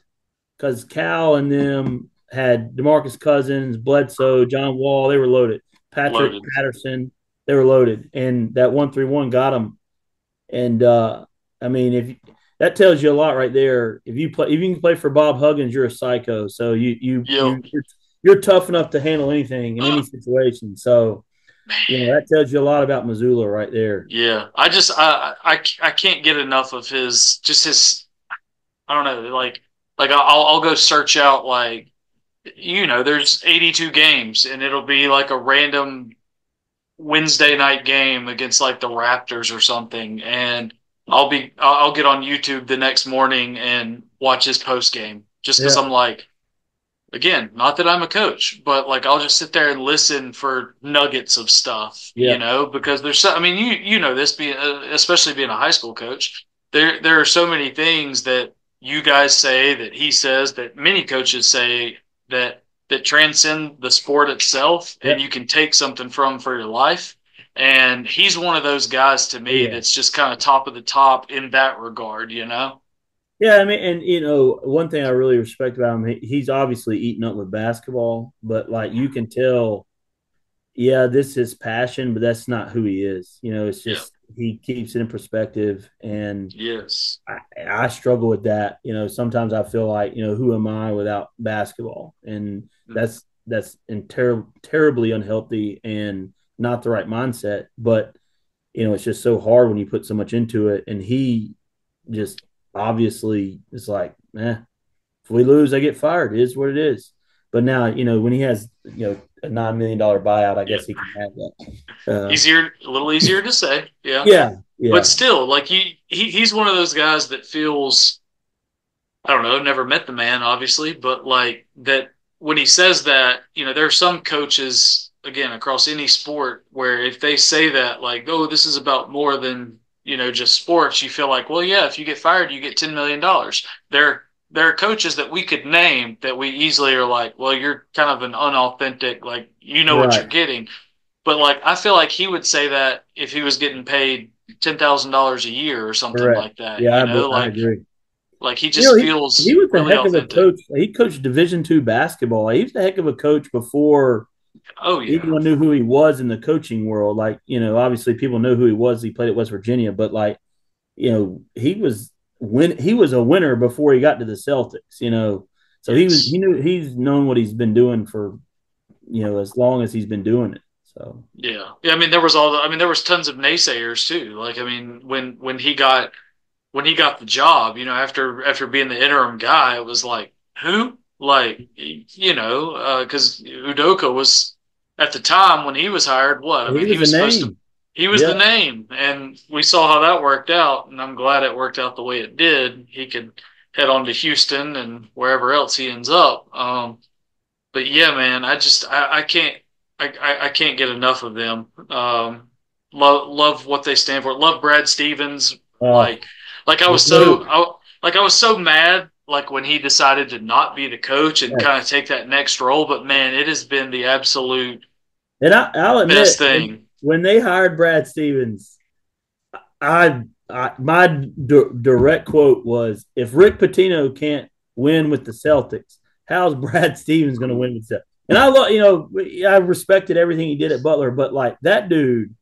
because Cal and them had DeMarcus Cousins, Bledsoe, John Wall. They were loaded. Patrick loaded. Patterson. They were loaded, and that 131 got them. And I mean, if that tells you a lot right there. If you can play for Bob Huggins, you're a psycho. So Yep. you're tough enough to handle anything in any situation. So Man. that tells you a lot about Missoula right there. Yeah, I can't get enough of his just his I don't know like I'll go search out like there's 82 games and it'll be like a random Wednesday night game against like the Raptors or something and I'll get on YouTube the next morning and watch his post game just because Yeah, I'm like again, not that I'm a coach, but like I'll just sit there and listen for nuggets of stuff, yeah, because there's so, I mean, you know this being especially being a high school coach, there are so many things that you guys say that he says that many coaches say that transcend the sport itself, yeah. and you can take something from for your life. And he's one of those guys to Oh me yeah. that's just kind of top of the top in that regard. Yeah, I mean, and one thing I really respect about him, he's obviously eaten up with basketball, but like you can tell, yeah, this is his passion, but that's not who he is. It's Yeah. just he keeps it in perspective, and Yes. I struggle with that. Sometimes I feel like, who am I without basketball? And Mm. that's terribly unhealthy and not the right mindset. But it's just so hard when you put so much into it. And he just obviously is like, if we lose, I get fired. It is what it is. But now, when he has, a $9 million buyout, I guess he can have that. A little easier to say, yeah. Yeah, But yeah, still, like he's one of those guys that feels, I don't know, never met the man, obviously, but like that when he says that, there are some coaches, again, across any sport, where if they say that, like, oh, this is about more than, just sports, you feel like, well, yeah, if you get fired, you get $10 million. There are coaches that we could name that we easily are like, well, you're kind of an unauthentic, like, you know what you're right, getting. But like, I feel like he would say that if he was getting paid $10,000 a year or something correct. like that, Yeah, I like agree. he You know, just he feels was a really heck of a authentic. coach. He coached Division II basketball. He was a heck of a coach before Oh yeah, anyone knew who he was in the coaching world. Like, obviously people know who he was. He played at West Virginia, but like, he was a winner before he got to the Celtics. So yes, he's known what he's been doing for, as long as he's been doing it. So yeah, yeah. I mean, there was tons of naysayers too. Like, I mean, when he got the job, after being the interim guy, it was like, who? Like, because Udoka was at the time when he was hired. What? I he mean, he was a was supposed to. name. He was the Yeah. name, and we saw how that worked out. And I'm glad it worked out the way it did. He could head on to Houston and wherever else he ends up. But yeah, man, I can't I can't get enough of them. Love what they stand for. Love Brad Stevens. Oh, Like like I the was so goat. like I was so mad like when he decided to not be the coach and kind of Yes. take that next role. But man, it has been the absolute And I'll best admit, thing. when they hired Brad Stevens, my direct quote was, "If Rick Pitino can't win with the Celtics, how's Brad Stevens going to win with the Celtics?" And I respected everything he did at Butler, but like that dude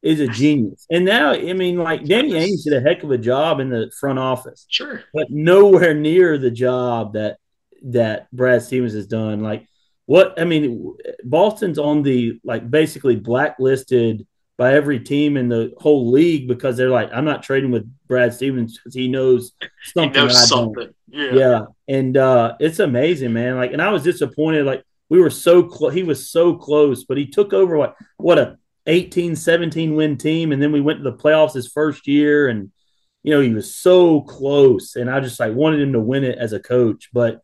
is a genius. And now, I mean, like Danny Ainge did a heck of a job in the front office, Sure. but nowhere near the job that Brad Stevens has done. Like what I mean, Boston's on the like basically blacklisted by every team in the whole league because they're like, I'm not trading with Brad Stevens because he knows He something knows I don't. something. Yeah. Yeah, and it's amazing, man. Like, and I was disappointed. Like, we were so close. He was so close, but he took over what a 18, 17 win team, and then we went to the playoffs his first year, and he was so close. And I just like wanted him to win it as a coach, but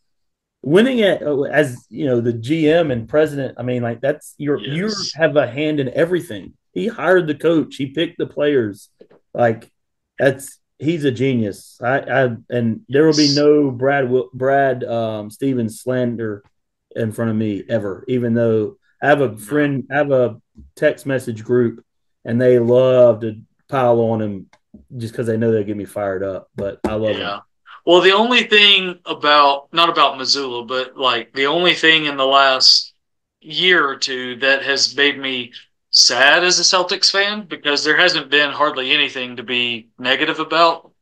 winning it as the GM and president, I mean, like that's you Yes. have a hand in everything. He hired the coach, he picked the players, like that's he's a genius. And there will be Yes. no Brad Stevens slander in front of me ever, even though No. I have a text message group, and they love to pile on him just because they know they'll get me fired up. But I love him. Yeah. Well, the only thing about, not about Missoula, but like the only thing in the last year or two that has made me sad as a Celtics fan, because there hasn't been hardly anything to be negative about,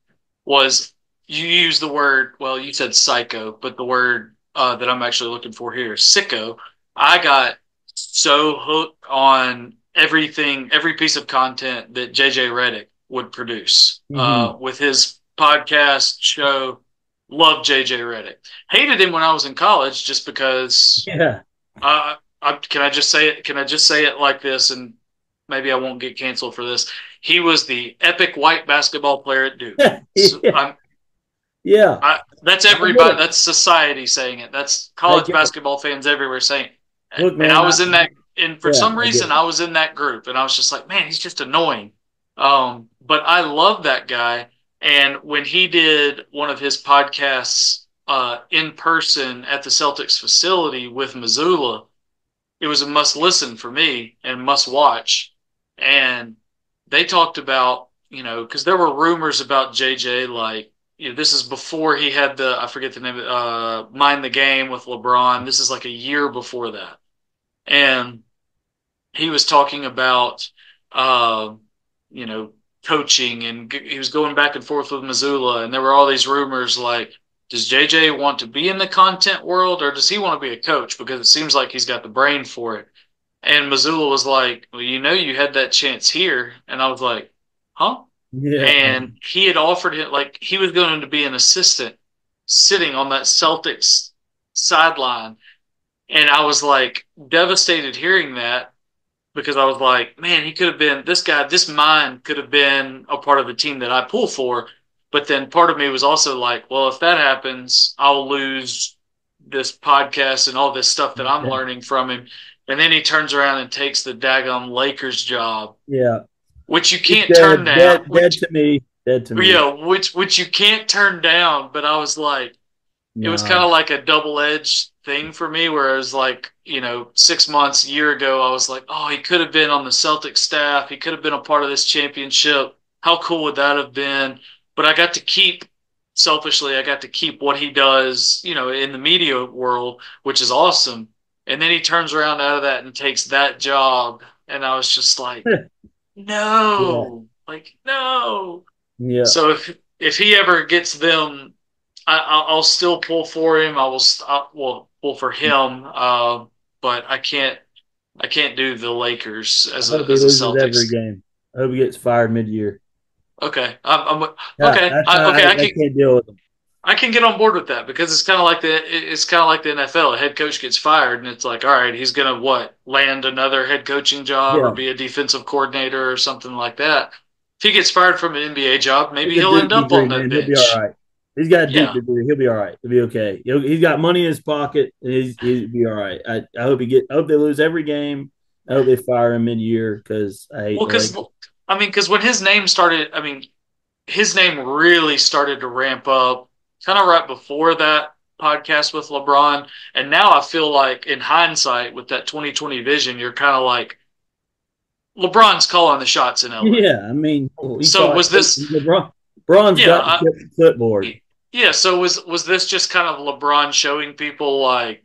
was you used the word, well, you said psycho, but the word that I'm actually looking for here is sicko. I got so hooked on everything, every piece of content that JJ Redick would produce Mm-hmm. with his podcast show. Loved JJ Redick. Hated him when I was in college just because. Yeah. Can I just say it? Can I just say it like this? And maybe I won't get canceled for this. He was the epic white basketball player at Duke. So Yeah. Yeah. that's I get everybody. it. That's society saying it. That's I college get it. basketball fans everywhere saying it. Look, And man. I was in that. And for Yeah, some I get reason, it. I was in that group, and I was just like, man, he's just annoying. But I love that guy. And when he did one of his podcasts in person at the Celtics facility with Missoula, it was a must listen for me and must watch. And they talked about, because there were rumors about JJ, like, this is before he had I forget the name of it, Mind the Game with LeBron. This is like a year before that. And he was talking about, uh, you know, coaching, and he was going back and forth with Missoula, and there were all these rumors like, does JJ want to be in the content world or does he want to be a coach? Because it seems like he's got the brain for it. And Missoula was like, well, you had that chance here. And I was like, huh? Yeah. And he had offered him, like, he was going to be an assistant sitting on that Celtics sideline And I was like devastated hearing that because I was like, man, he could have been this guy, this mind could have been a part of the team that I pull for. But then part of me was also like, well, if that happens, I'll lose this podcast and all this stuff that I'm Yeah. learning from him. And then he turns around and takes the daggone Lakers job, Yeah. which you He's can't turn dead, down. dead to me. Dead to me. Yeah, which you can't turn down. But I was like, it was kind No. of like a double-edged thing for me where it was like, 6 months, a year ago, I was like, oh, he could have been on the Celtics staff. He could have been a part of this championship. How cool would that have been? But selfishly, I got to keep what he does, in the media world, which is awesome. And then he turns around out of that and takes that job. And I was just like, Yeah. no, like, no. Yeah. So if he ever gets them, I'll still pull for him. Will pull for him. But I can't do the Lakers I as hope a he as a loses every Celtics. game. I hope he gets fired mid-year. Okay, Yeah, okay. that's how I can't deal with him. I can get on board with that because it's kind of like the NFL. A head coach gets fired, and it's like, all right, he's gonna what land another head coaching job or Yeah, be a defensive coordinator or something like that. If he gets fired from an NBA job, maybe he's a he'll end Duke up on degree, that man. He'll be all bench. right. He's got a Duke Yeah. degree. He'll be all right. He'll be okay. He's got money in his pocket, and he'll be all right. I hope I hope they lose every game. I hope they fire him mid-year because I hate Well, the because Lakers. because when his name started, his name really started to ramp up kind of right before that podcast with LeBron. And now I feel like, in hindsight, with that 2020 vision, you're kind of like, LeBron's calling the shots in LA. Yeah, I mean, he So caught was this, LeBron. Braun's yeah, got the clipboard. yeah. So was this just kind of LeBron showing people like,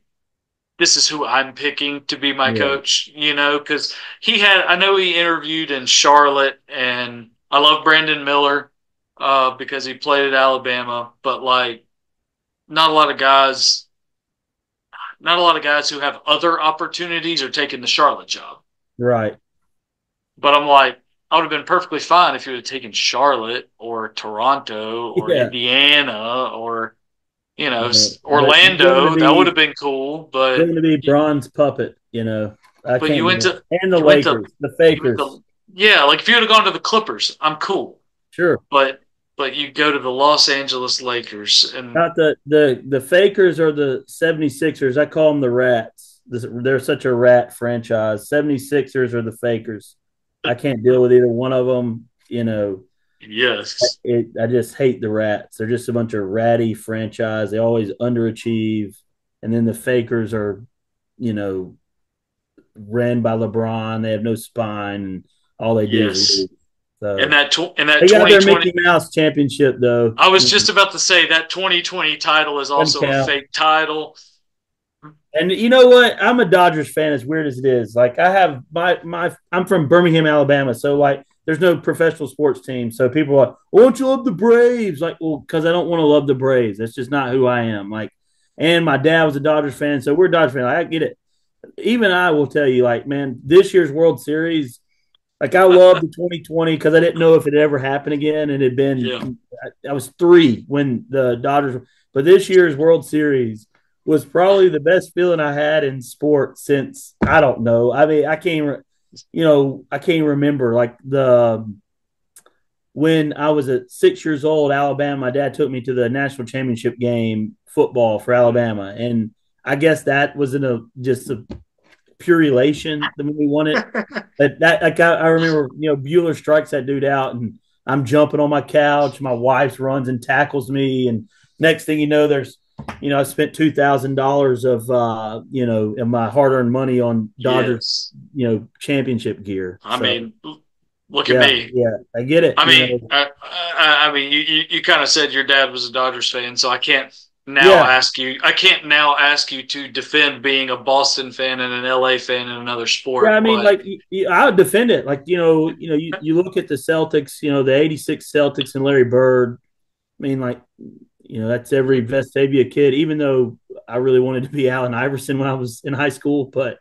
this is who I'm picking to be my Yeah, coach, because I know he interviewed in Charlotte, and I love Brandon Miller because he played at Alabama, but like not a lot of guys, not a lot of guys who have other opportunities are taking the Charlotte job. right. But I'm like, I would have been perfectly fine if he would have taken Charlotte or Toronto or Yeah, Indiana or yeah. But Orlando. That would have been cool, you're going to be Braun's puppet. I but you can't went do it. to And the you went to Lakers, the you went fakers. to yeah, like if you would have gone to the Clippers, I'm cool. Sure. But you go to the Los Angeles Lakers and Not the fakers or the 76ers. I call them the rats. They're such a rat franchise. 76ers or the fakers. I can't deal with either one of them. yes, I just hate the rats. They're just a bunch of ratty franchise. They always underachieve. And then the fakers are, you know, ran by LeBron. They have no spine. And all they do is yes. lose. And So that they got their 2020, Mickey Mouse championship, though. I was just about to say that 2020 title is Doesn't also a count. fake title. And you know what? I'm a Dodgers fan, as weird as it is. Like I have I'm from Birmingham, Alabama, so like there's no professional sports team. So people are like, "Why don't you love the Braves?" Like, well, because I don't want to love the Braves. That's just not who I am. Like, and my dad was a Dodgers fan, so we're Dodgers fans. Like, I get it. Even I will tell you, like, man, this year's World Series, like I love the 2020 because I didn't know if it ever happened again, and it had Yeah. been I was 3 when the Dodgers. But this year's World Series was probably the best feeling I had in sports since I don't know. I mean, I can't remember like the when I was at 6 years old, Alabama. My dad took me to the national championship game football for Alabama, and I guess that was just a pure elation when we won it. But that like I remember, Bueller strikes that dude out, and I'm jumping on my couch. My wife runs and tackles me, and next thing you know, I spent $2,000 of in my hard earned money on Dodgers, Yes. championship gear. I So mean, look at yeah, me. yeah, I get it. I mean, you kind of said your dad was a Dodgers fan, so Yeah, I can't now ask you to defend being a Boston fan and an LA fan in another yeah. I sport, mean, but like I would defend it. Like you look at the Celtics, the '86 Celtics and Larry Bird. I mean, like, that's every Vestavia kid, even though I really wanted to be Allen Iverson when I was in high school, but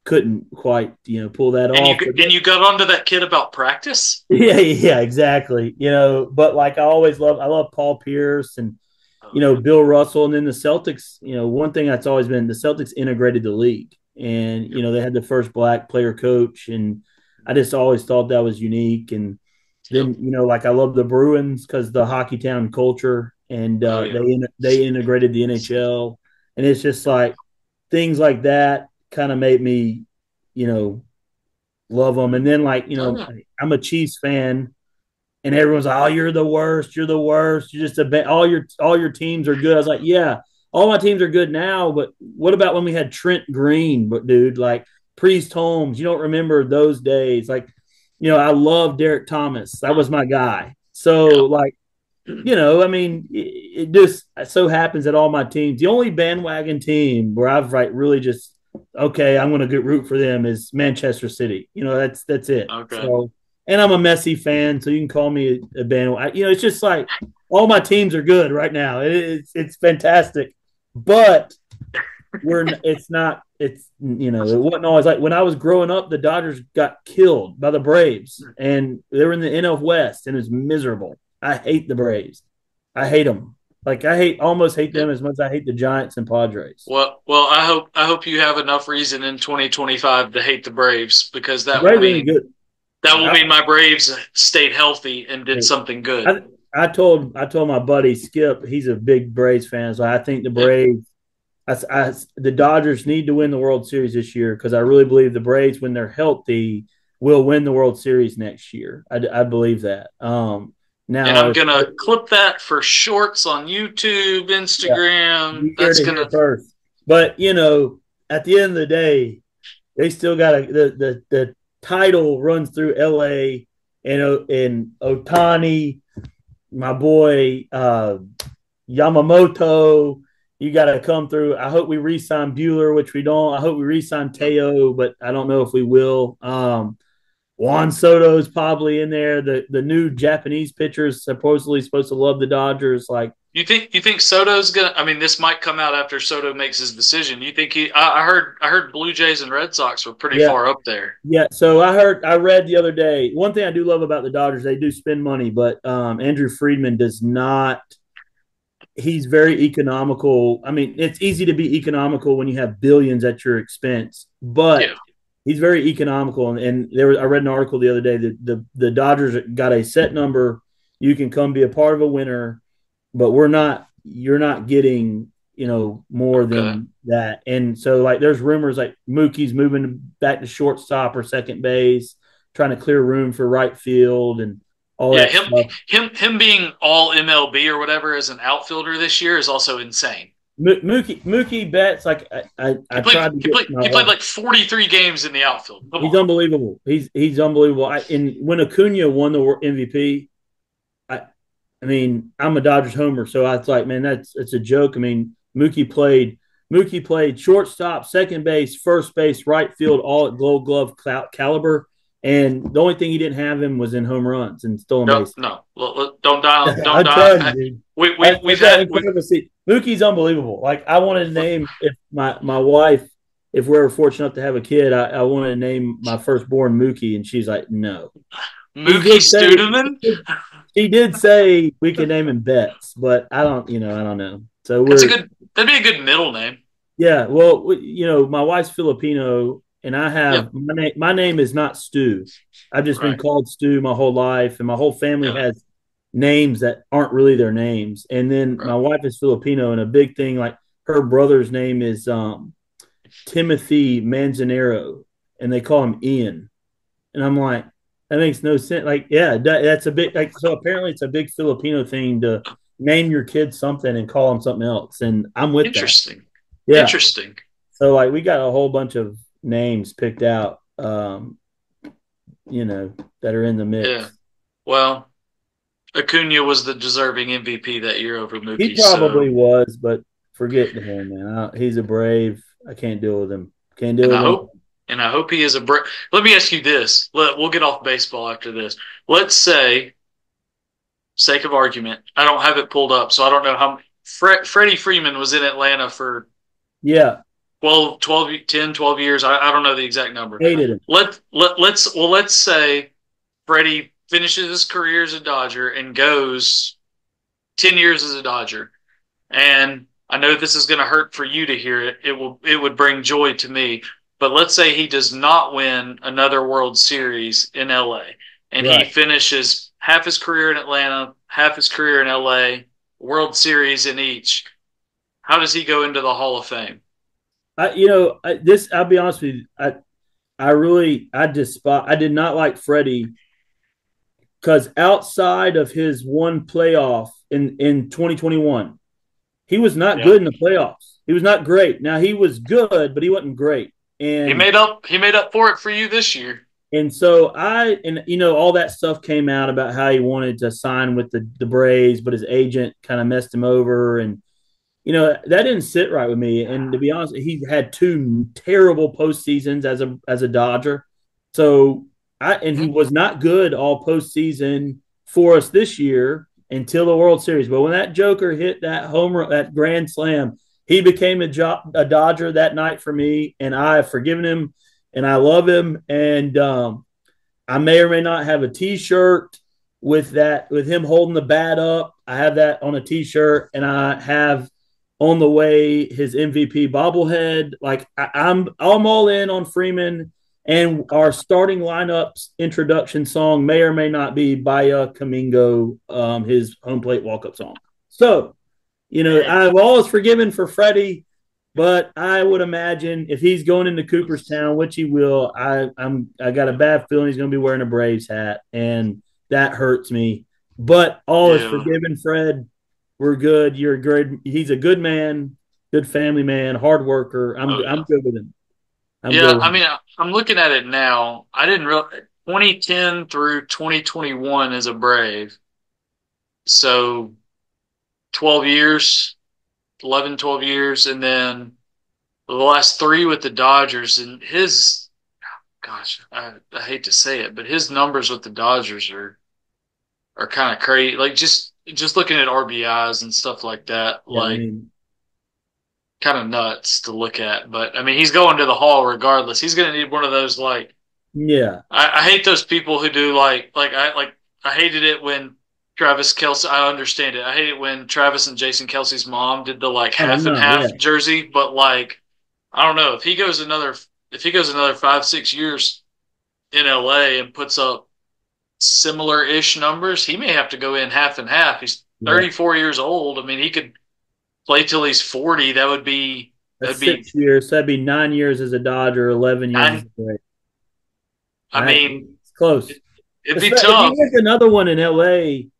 couldn't quite, pull that and you off. But and you got onto that kid about practice. yeah, yeah, exactly. But like I love Paul Pierce and Bill Russell, and then the Celtics. One thing that's always been the Celtics integrated the league, and Yep. they had the first black player coach, and I just always thought that was unique. And Yep. then like I love the Bruins because the hockey town culture, and Oh yeah. they integrated the NHL, and it's just like things like that kind of made me, you know, love them. And then Oh yeah. I'm a Chiefs fan, and everyone's like, "Oh, you're the worst. You're the worst. You're just all your teams are good." I was like, "Yeah, all my teams are good now, but what about when we had Trent Green, but dude, like Priest Holmes? You don't remember those days? Like, I love Derek Thomas. That was my guy. So Yeah. like, I mean, it just so happens that all my teams, the only bandwagon team where I've really just okay, I'm going to get root for them is Manchester City. That's it. Okay. So, and I'm a Messi fan, so you can call me a bandwagon. It's just like all my teams are good right now. It's fantastic, but it's not. It wasn't always like when I was growing up. The Dodgers got killed by the Braves, and they were in the NL West, and it was miserable. I hate the Braves. I hate them. Like almost hate them Yeah. as much as I hate the Giants and Padres. Well, I hope you have enough reason in 2025 to hate the Braves because The Braves ain't good. that will I, mean my Braves stayed healthy and did something good. I, I told my buddy Skip, he's a big Braves fan, so I think the Yeah. Braves, the Dodgers need to win the World Series this year because I really believe the Braves, when they're healthy, will win the World Series next year. I believe that. And Now, I'm gonna clip that for shorts on YouTube, yeah, Instagram. you hear That's to hear gonna. it first. But at the end of the day, they still got the title runs through L.A. and Otani, my boy Yamamoto. You got to come through. I hope we re-sign Bueller, which we don't. I hope we re-sign Teo, but I don't know if we will. Juan Soto's probably in there. The new Japanese pitcher is supposedly supposed to love the Dodgers. Like, You think Soto's gonna? I mean, this might come out after Soto makes his decision. You think he? I heard Blue Jays and Red Sox were pretty yeah, far up there. yeah. So I read the other day. One thing I do love about the Dodgers, they do spend money, but Andrew Friedman does not. He's very economical. I mean, it's easy to be economical when you have billions at your expense, Yeah. but he's very economical. And I read an article the other day that the Dodgers got a set number. You can come be a part of a winner, but you're not getting, more Okay. than that. And so like there's rumors like Mookie's moving back to shortstop or second base, trying to clear room for right field and all Yeah. that Him stuff. him being all MLB or whatever as an outfielder this year is also insane. Mookie Betts, like He I played tried to he get played my he played wife. like 43 games in the outfield. Come He's on. unbelievable. He's unbelievable. And when Acuna won the MVP, I I mean I'm a Dodgers homer, so I was like, man, it's a joke. I mean Mookie played shortstop, second base, first base, right field, all at Gold Glove caliber. And the only thing he didn't have him was in home runs and stolen No, base. no. Don't die. Don't I'm telling you, die. dude. We've That's had we incredible to see. Mookie's unbelievable. Like I wanted to name if my wife, if we were fortunate enough to have a kid, I wanted to name my firstborn Mookie, and she's like, no. She Mookie did say Studeman. she did say we can name him Betts, but I don't know. So That's a good. That'd be a good middle name. yeah. Well, my wife's Filipino, and I Yeah. have my name. My name is not Stu. I've just been Right. called Stu my whole life, and my whole family Yeah. has names that aren't really their names. And then my Right. wife is Filipino, and a big thing like her brother's name is Timothy Manzanero, and they call him Ian. And I'm like, that makes no sense. Like, yeah, that's a big like. So apparently, it's a big Filipino thing to name your kid something and call them something else. And I'm with that. Interesting. Yeah. Interesting. So like, we got a whole bunch of names picked out, that are in the Yeah. mix. Well, Acuna was the deserving MVP that year over He Mookie. probably So, was, but forget him, man. He's a Brave. I can't deal with him. Can't deal and I with him. hope, and I hope he is a. Let me ask you this. We'll get off baseball after this. Let's say, sake of argument, I don't have it pulled up, so I don't know how. Freddie Freeman was in Atlanta for Yeah, 12 years. I don't know the exact number. hated him. Let's say Freddie finishes his career as a Dodger and goes 10 years as a Dodger. And I know this is going to hurt for you to hear it. It would bring joy to me. But let's say he does not win another World Series in LA and he Right. finishes half his career in Atlanta, half his career in LA, World Series in each. How does he go into the Hall of Fame? I'll be honest with you. I despise. I did not like Freddie because outside of his one playoff in 2021, he was not Yeah. good in the playoffs. He was not great. Now he was good, but he wasn't great. He made up for it for you this year. And all that stuff came out about how he wanted to sign with the Braves, but his agent kind of messed him over, and that didn't sit right with me. And to be honest, he had two terrible postseasons as a Dodger. So he was not good all postseason for us this year until the World Series. But when that Joker hit that home run, that grand slam, he became a Dodger that night for me, and I have forgiven him, and I love him. And I may or may not have a T-shirt with him holding the bat up. I have that on a T-shirt, and I have on the way his MVP bobblehead. Like I'm all in on Freeman, and our starting lineups introduction song may or may not be Baya Kamingo, his home plate walk up song. So, I've always forgiven for Freddie, but I would imagine if he's going into Cooperstown, which he will, I got a bad feeling he's going to be wearing a Braves hat, and that hurts me. But all is Yeah. forgiven, Fred. We're good. You're good. He's a good man, good family man, hard worker. I'm Oh I'm yeah. good with him. I'm Yeah. good with I him. mean, I'm looking at it now. I didn't real 2010 through 2021 as a Brave. So 12 years, 11, 12 years, and then the last three with the Dodgers. And gosh, I hate to say it, but his numbers with the Dodgers are kind of crazy. Like just looking at RBIs and stuff like that, Yeah, I like mean, kind of nuts to look at. But I mean, he's going to the Hall regardless. He's going to need one of those like yeah. I hate those people who do I hated it when Travis Kelsey. I understand it. I hate it when Travis and Jason Kelsey's mom did the like Oh half and no, yeah, half jersey. But like I don't know if he goes another 5 6 years in LA and puts up similar ish numbers, he may have to go in half and half. He's yeah. 34 years old. I mean, he could play till he's 40. That'd That's be 6 years. So that'd be 9 years as a Dodger, 11 years as nine. a Brave. I mean, It's close. it'd be If he tough. wins another one in LA,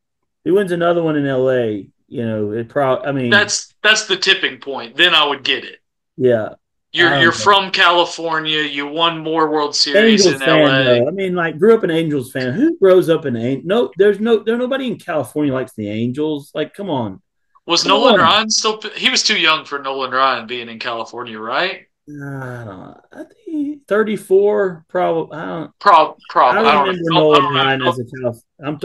he wins another one in LA. It probably. I mean, That's the tipping point. Then I would get it. yeah. I You're don't know. from California. You won more World Series Angels in fan LA. though. I mean, like grew up an Angels fan. Who grows up in no? There's nobody in California likes the Angels. Like, come on, Was come Nolan on. Ryan still? He was too young for Nolan Ryan being in California, right? I don't know. I think 34 probably. I don't. I I don't remember know. Nolan Ryan as a Calif. I'm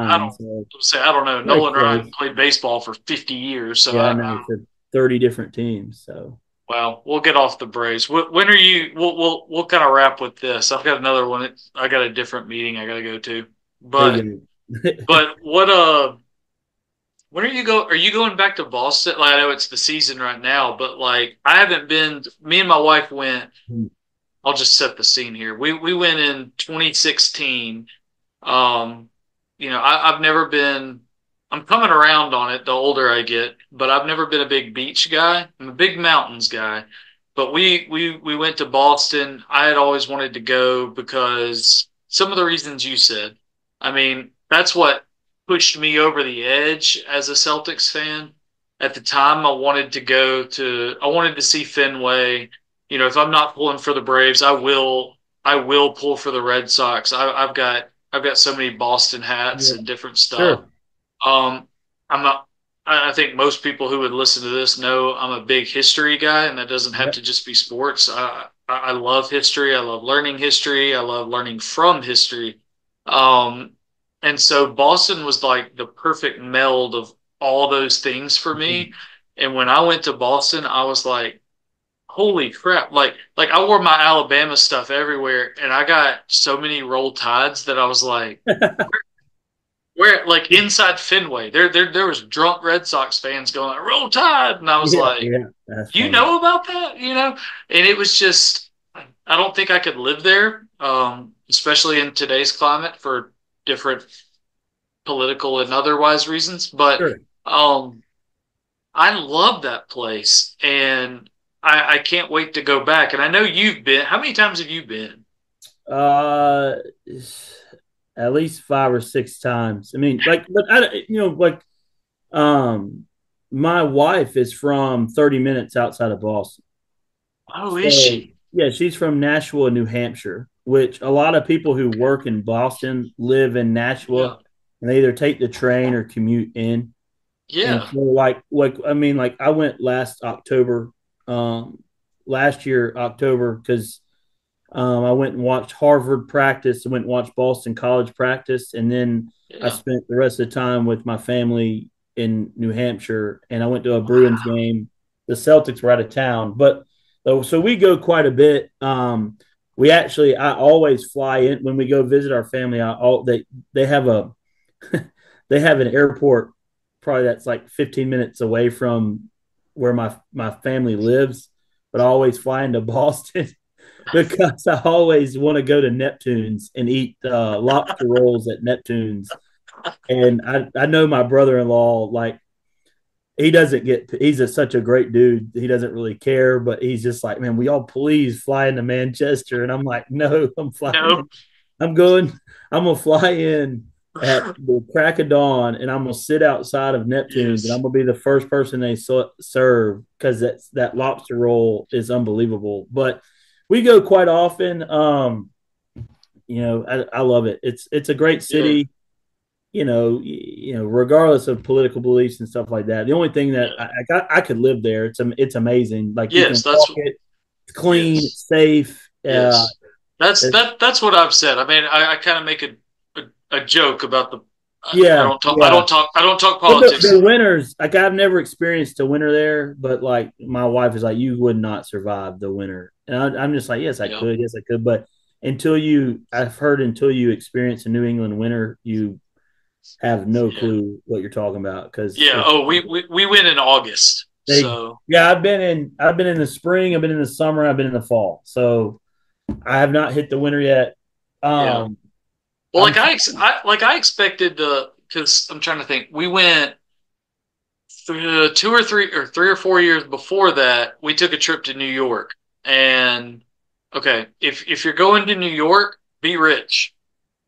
I 39, don't so say I don't know. very Nolan Ryan close. played baseball for 50 years, so Yeah, I know for 30 different teams. So well, we'll get off the Braves. When are you? We'll kind of wrap with this. I've got another one. I got a different meeting I got to go to. there But you go. but when are you go? Are you going back to Boston? Like I know it's the season right now, but like I haven't been. Me and my wife went. I'll just set the scene here. We went in 2016. Um, I've never been. I'm coming around on it the older I get, but I've never been a big beach guy. I'm a big mountains guy. But we went to Boston. I had always wanted to go because some of the reasons you said. I mean, that's what pushed me over the edge as a Celtics fan. At the time, I wanted to see Fenway. If I'm not pulling for the Braves, I will pull for the Red Sox. I've got so many Boston hats Yeah, and different stuff. sure. Um, I'm not. I think most people who would listen to this know I'm a big history guy, and that doesn't have Yep. to just be sports. I love history. I love learning history. I love learning from history. Um, and so Boston was like the perfect meld of all those things for me. And when I went to Boston, I was like, holy crap. Like I wore my Alabama stuff everywhere, and I got so many roll tides that I was like, where like inside Fenway, there was drunk Red Sox fans going like, "Roll Tide," and I was Yeah, like, yeah, that's "You funny. know about that?" And it was just, I don't think I could live there, especially in today's climate for different political and otherwise reasons. But Sure. um, I love that place, and I can't wait to go back. And I know you've been. How many times have you been? Uh, at least 5 or 6 times. I mean, like, but like, um, my wife is from 30 minutes outside of Boston. Oh, is So she? yeah, she's from Nashua, New Hampshire, which a lot of people who Okay. work in Boston live in Nashua, Yeah. and they either take the train or commute in. And Yeah. so, like I mean, like I went um, last year October, because I went and watched Harvard practice. I went and watched Boston College practice, and then I Yeah. spent the rest of the time with my family in New Hampshire. And I went to a Bruins Wow. game. The Celtics were out of town, but so we go quite a bit. I always fly in when we go visit our family. They have a they have an airport probably that's like 15 minutes away from where my family lives, but I always fly into Boston because I always want to go to Neptune's and eat lobster rolls at Neptune's. And I know my brother-in-law, like, such a great dude. He doesn't really care, but he's just like, man, we all please fly into Manchester. And I'm like, no, No. I'm going, I'm going to fly in at the crack of dawn, and I'm going to sit outside of Neptune's, and I'm Yes. going to be the first person they serve, because that lobster roll is unbelievable. But we go quite often. I love it. It's a great Yeah. city. Regardless of political beliefs and stuff like that. The only thing that Yeah. I could live there. It's amazing. Like, you Yes. can walk it. It's clean. Yes. It's safe. Yes. It's, That's what I've said. I mean, I kind of make a joke about the. yeah, yeah. I don't talk But politics. the winters, like, I've never experienced a winter there, but like my wife is like, you would not survive the winter, and I'm just like, Yeah. yes, I could, but until you experience a New England winter, you have no Yeah. clue what you're talking about, because Yeah. Oh, we went in August, they so yeah, I've been in the spring, I've been in the summer, I've been in the fall, so I have not hit the winter yet. yeah. Um, Well, I'm I expected the because I'm trying to think. We went 2 or 3 or 4 years before that. We took a trip to New York, and okay, if you're going to New York, be rich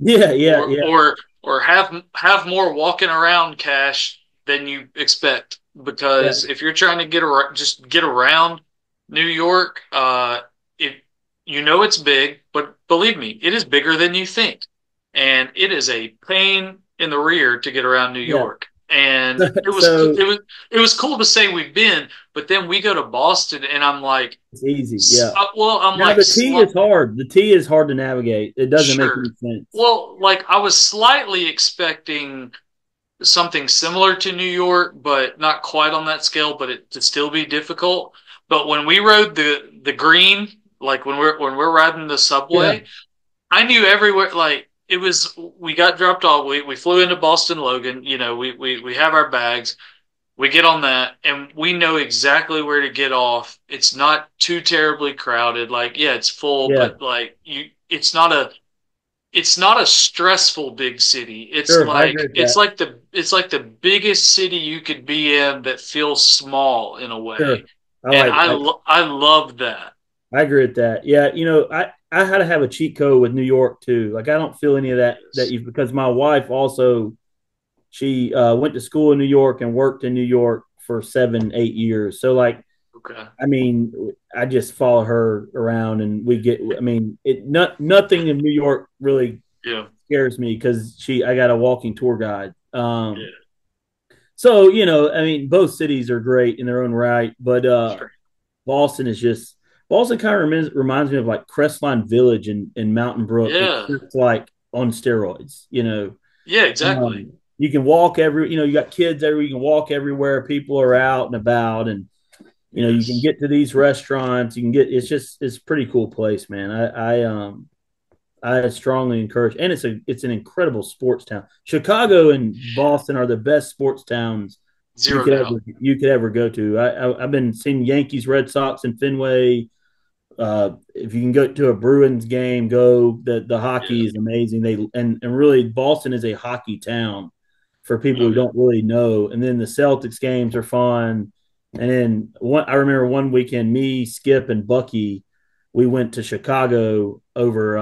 yeah, yeah, or yeah, or or have more walking around cash than you expect. yeah, Because if you're trying to just get around New York, it it's big, but believe me, it is bigger than you think, and it is a pain in the rear to get around New yeah. York. And So it was cool to say we've been, but then we go to Boston, and I'm like, it's easy, yeah. I'm Now like, the T is hard. The T is hard to navigate. It doesn't make sure. any sense. Well, like I was slightly expecting something similar to New York, but not quite on that scale, but it to still be difficult. But when we rode the green, like when we're riding the Yeah, subway, I knew everywhere. Like it was, we got dropped off. We flew into Boston Logan. We have our bags. We get on that, and we know exactly where to get off. It's not too terribly crowded. Like, yeah, it's full, yeah, but like it's not a stressful big city. sure. I agree with that. It's like the biggest city you could be in that feels small in a way. Sure. I And like I love that. I agree with that. Yeah, I had to have a cheat code with New York too. Like, I don't feel any of that Yes. you, because my wife also, she went to school in New York and worked in New York for 7 8 years. So, like, Okay. I mean, I just follow her around, and we get. I mean, nothing in New York really Yeah. scares me, because I got a walking tour guide. Yeah. So, I mean, both cities are great in their own right, but Sure. Boston is just Boston kind of reminds me of like Crestline Village in Mountain Brook, Yeah. except like on steroids. Yeah. Exactly. You can walk you got kids everywhere. You can walk everywhere. People are out and about, and you can Yes. get to these restaurants. You can get it's pretty cool place, man. I strongly encourage, and it's an incredible sports town. Chicago and Boston are the best sports towns Zero doubt. you could ever go to. I've been seeing Yankees, Red Sox, and Fenway. If you can go to a Bruins game, go. The Yeah. hockey is amazing. And really Boston is a hockey town for people Oh who yeah. don't really know. And then the Celtics games are fun. And then I remember one weekend, me, Skip, and Bucky, we went to Chicago over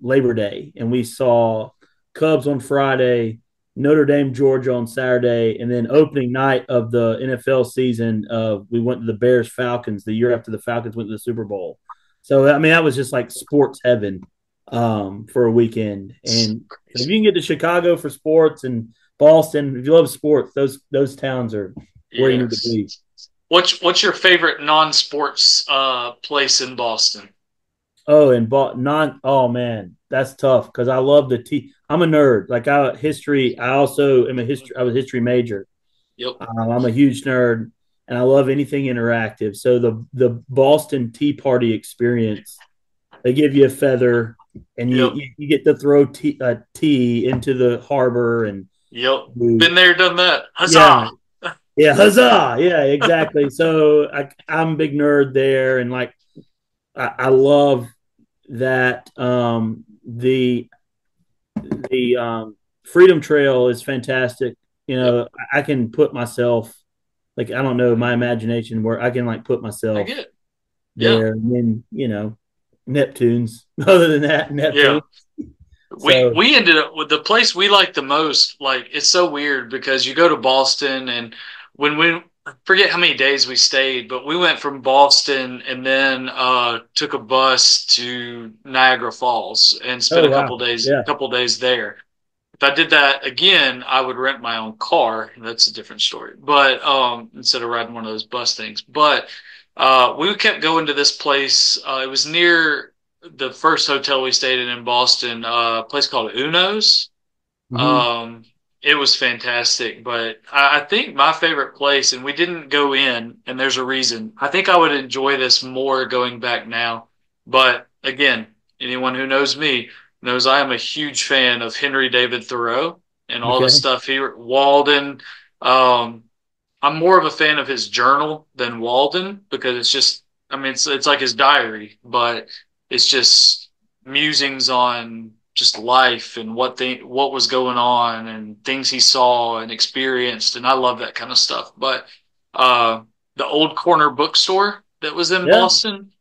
Labor Day, and we saw Cubs on Friday, Notre Dame, Georgia on Saturday, and then opening night of the NFL season. We went to the Bears Falcons the year after the Falcons went to the Super Bowl. So I mean, that was just like sports heaven for a weekend. It's And if crazy. you can get to Chicago for sports and Boston, if you love sports, those towns are where you need to Yes. be. What's your favorite non-sports place in Boston? Oh, and non. Oh man, that's tough because I love the T. I'm a nerd. Like I history. I also am a history. I was a history major. Yep. I'm a huge nerd, and I love anything interactive. So the Boston Tea Party experience, they give you a feather, and Yep. you get to throw tea into the harbor, and Yep. you, Been there, done that. yeah, Huzzah! yeah, huzzah, yeah, exactly. So I'm a big nerd there, and like I love that the Freedom Trail is fantastic. You Yep. know, I can put myself like I don't know my imagination where I can like put I myself get it. Yeah. there, and then Neptune's. Other than that, Yeah. Neptune. We So we ended up with the place we like the most. Like it's so weird because you go to Boston and when we I forget how many days we stayed, but we went from Boston and then took a bus to Niagara Falls and spent oh a wow, yeah, couple days there. If I did that again, I would rent my own car. That's a different story. But instead of riding one of those bus things. But we kept going to this place. It was near the first hotel we stayed in Boston, a place called Uno's. hmm Um, it was fantastic, but I think my favorite place, and we didn't go in, and there's a reason. I think I would enjoy this more going back now. But again, anyone who knows me knows I am a huge fan of Henry David Thoreau and all the okay, stuff he Walden. Um, I'm more of a fan of his journal than Walden because it's just, I mean, it's like his diary, but it's just musings on just life and what was going on and things he saw and experienced, and I love that kind of stuff. But uh, the old corner bookstore that was in yeah, Boston,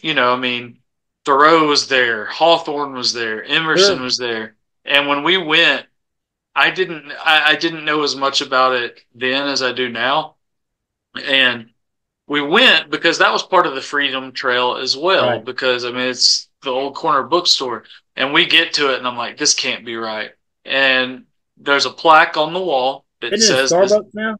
I mean, Thoreau was there, Hawthorne was there, Emerson sure, was there, and when we went, I didn't know as much about it then as I do now. And we went because that was part of the Freedom Trail as well. right. Because I mean, it's the old corner bookstore, and we get to it, and I'm like, this can't be right. And there's a plaque on the wall that Isn't it a says this. Starbucks now?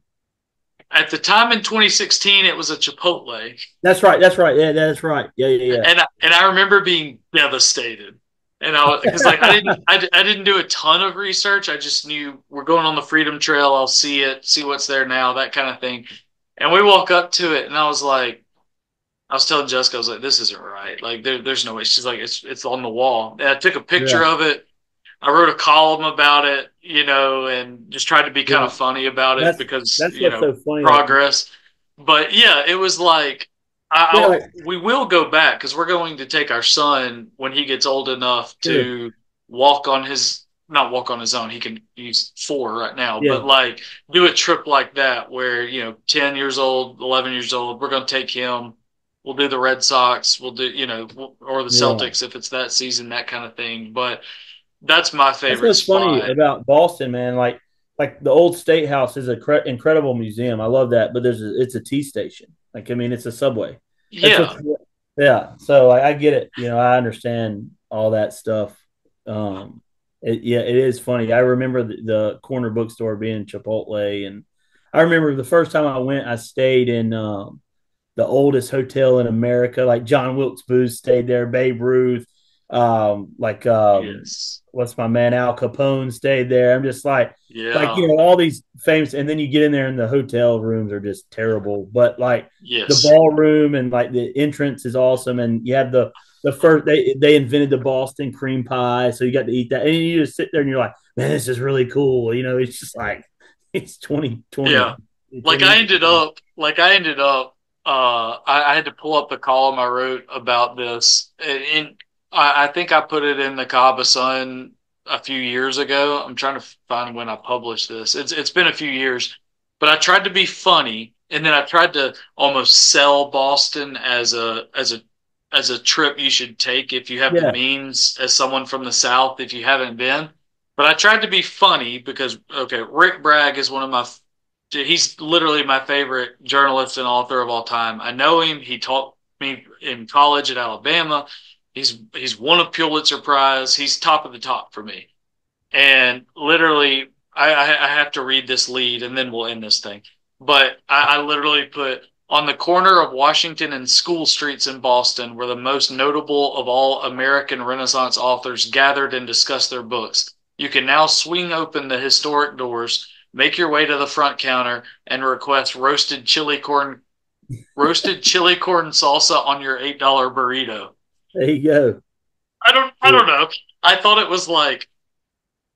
At the time in 2016, it was a Chipotle, That's right. That's right. Yeah, that's right. Yeah, yeah, and I remember being devastated. And I was because like yeah. I didn't do a ton of research. I just knew we're going on the Freedom Trail. I'll see it, see what's there now, that kind of thing. And we walk up to it, and I was like, I was telling Jessica, I was like, this isn't right. Like there's no way. She's like, it's on the wall. And I took a picture Yeah, of it. I wrote a column about it, and just tried to be kind yeah. of funny about it That's because, that's what's so funny. Like, progress. But yeah, it was like yeah, like, we will go back because we're going to take our son when he gets old enough sure, to walk on his not walk on his own. He's 4 right now, yeah, but like do a trip like that where 10 years old, 11 years old. We're going to take him. We'll do the Red Sox. We'll do or the yeah. Celtics if it's that season, that kind of thing. But that's my That's favorite what's funny spot. about Boston, man. Like the old State House is a incredible museum. I love that, but it's a tea station. Like I mean, it's a subway. That's what. Yeah, Yeah. So I get it. I understand all that stuff. Yeah, it is funny. I remember the corner bookstore being Chipotle, and I remember the first time I went, I stayed in the oldest hotel in America. Like John Wilkes Booth stayed there, Babe Ruth, like yes, what's my man Al Capone stayed there. I'm just like yeah, all these famous, and then you get in there and the hotel rooms are just terrible. But like the yes, ballroom and like the entrance is awesome, and you have the first they invented the Boston cream pie, so you got to eat that, and you just sit there and you're like, man, this is really cool. It's just like it's 2020. Yeah. Like I ended up I had to pull up the column I wrote about this, and I think I put it in the Cahaba Sun a few years ago. I'm trying to find when I published this. It's been a few years, but I tried to be funny, and then I tried to almost sell Boston as a trip you should take if you have the Yeah, means, as someone from the South, if you haven't been. But I tried to be funny because, okay, Rick Bragg is one of my he's literally my favorite journalist and author of all time. I know him. He taught me in college at Alabama. He's won a Pulitzer Prize. He's top of the top for me. And literally, I have to read this lead and then we'll end this thing. But I literally put on the corner of Washington and School Streets in Boston, where the most notable of all American Renaissance authors gathered and discussed their books. You can now swing open the historic doors, make your way to the front counter, and request roasted chili corn salsa on your $8 burrito. there you go. I don't know. I thought it was like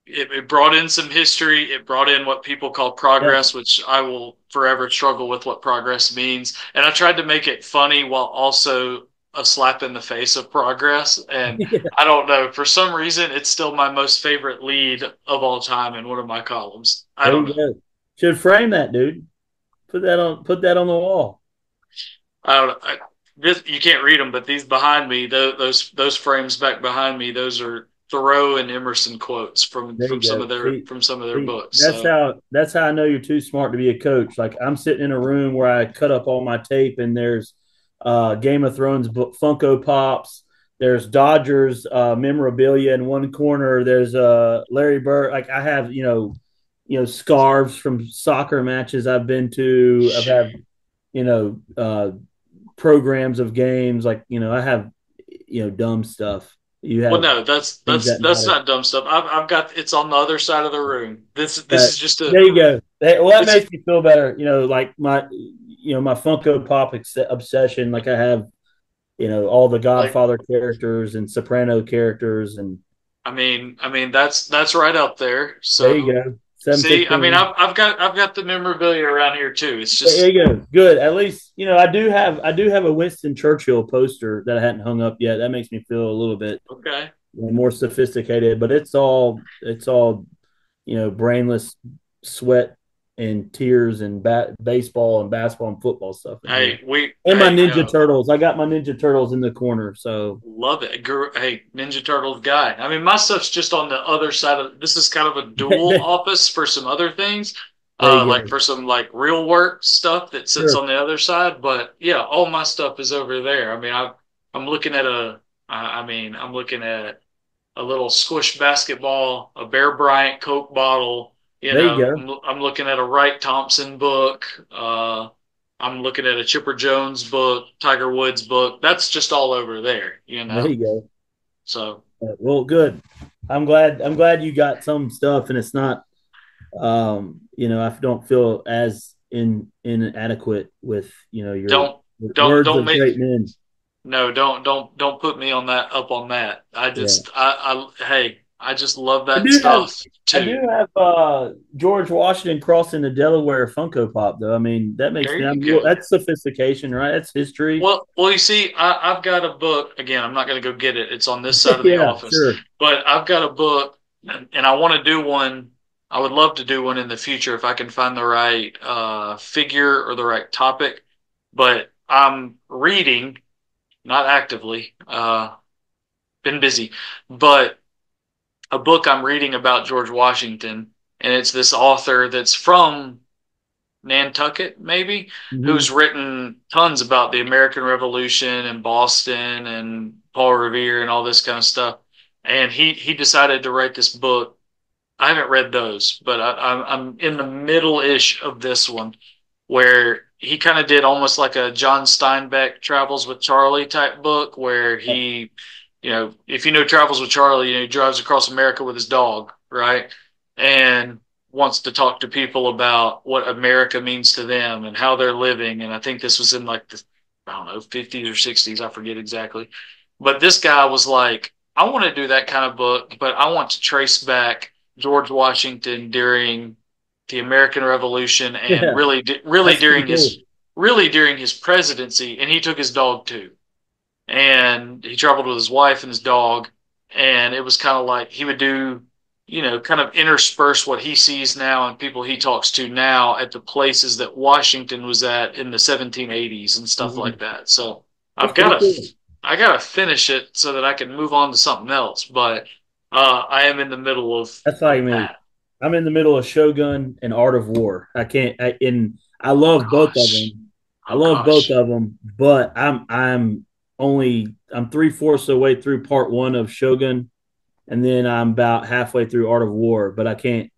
it brought in some history. It brought in what people call Yeah, progress, which I will forever struggle with what progress means. And I tried to make it funny while also a slap in the face of progress. And yeah, I don't know, for some reason, it's still my most favorite lead of all time in one of my columns. I there don't you know. go. Should frame that, dude. Put that on the wall. I don't know. You can't read them, but these behind me, those frames back behind me, those are Thoreau and Emerson quotes from There you some go. of their See, books. that's So how I know you're too smart to be a coach. Like I'm sitting in a room where I cut up all my tape, and there's Game of Thrones book, Funko Pops. There's Dodgers memorabilia in one corner. There's Larry Bird. Like I have scarves from soccer matches I've been to. I've had you know programs of games. Like I have dumb stuff. You well, have no, that's things that's that that's matter. not dumb stuff. I've got it's on the other side of the room. This But is just a there you go. Well, that it's makes me feel better. Like my Funko Pop obsession. Like I have, all the like Godfather characters and Soprano characters, and I mean that's right up there. there you So go. Seven see, I mean sixteen. I've got the memorabilia around here too. It's There just you go. Good. At least I do have a Winston Churchill poster that I hadn't hung up yet. That makes me feel a little bit okay. more sophisticated. But it's all brainless sweat and tears and baseball and basketball and football stuff in here. And my Hey, Ninja Turtles. I got my Ninja Turtles in the corner. So love it. Hey, Ninja Turtles guy. I mean, my stuff's just on the other side of this is kind of a dual there office for some other things. you Like go. for some like real work stuff that sits Sure. on the other side. But yeah, all my stuff is over there. I mean, I'm looking at I'm looking at a little squish basketball, a Bear Bryant Coke bottle. There you go. I'm looking at a Wright Thompson book. I'm looking at a Chipper Jones book, Tiger Woods book. That's just all over there. There you go. So Well, good. I'm glad you got some stuff and it's not I don't feel as inadequate with your don't words don't of make great men. no don't put me on that up on that. Yeah. I just love I that do have stuff I do too. have George Washington crossing the Delaware Funko Pop though. I mean, that makes There me you go. that's sophistication, right? That's history. Well, you see, I've got a book. Again, I'm not going to go get it. It's on this side of the Yeah, office. sure. But I've got a book, and I want to do one. I would love to do one in the future if I can find the right figure or the right topic. But I'm reading, not actively, been busy, but a book I'm reading about George Washington, and it's this author that's from Nantucket, maybe, Hmm. who's written tons about the American Revolution and Boston and Paul Revere and all this kind of stuff. And he decided to write this book. I haven't read those, but I'm in the middle ish of this one where he kind of did almost like a John Steinbeck Travels with Charlie type book where if you know Travels with Charlie, he drives across America with his dog, right? And wants to talk to people about what America means to them and how they're living. And I think this was in like the, I don't know, 50s or 60s. I forget exactly. But this guy was like, I want to do that kind of book, but I want to trace back George Washington during the American Revolution and Yeah, really that's pretty during cool. his presidency. And he took his dog too, and he traveled with his wife and his dog, and it was kind of like he would do, kind of intersperse what he sees now and people he talks to now at the places that Washington was at in the 1780s and stuff like Mhm. that. So That's I've got pretty to cool. I got to finish it so that I can move on to something else, but I am in the middle That's like of me. that. I'm in the middle of Shogun and Art of War. I can't. And I Oh love both of gosh. them. I Oh love both gosh. of them, but I'm three-fourths of the way through part one of Shogun, and then I'm about halfway through Art of War. But I can't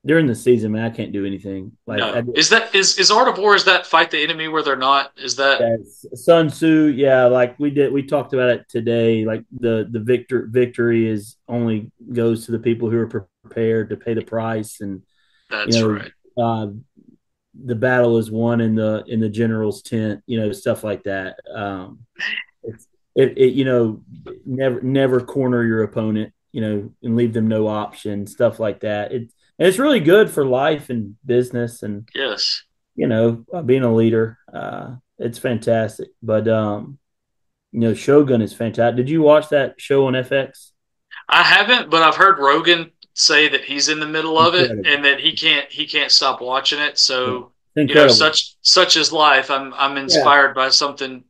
during the season, man. I can't do anything. Like I No. Is Art of War, is that fight the enemy where they're not? Is that Yes, Sun Tzu. Yeah, like we talked about it today. Like the victory is only goes to the people who are prepared to pay the price, and you that's right. know, the battle is won in the general's tent. You know, stuff like that. It's you know, never corner your opponent. You know, and leave them no option. Stuff like that. It's really good for life and business, and Yes. you know, being a leader. It's fantastic. But you know, Shogun is fantastic. Did you watch that show on FX? I haven't, but I've heard Rogan say that he's in the middle of it Incredible. and that he can't stop watching it. Yeah. So, Incredible. such is life. I'm Yeah. inspired by something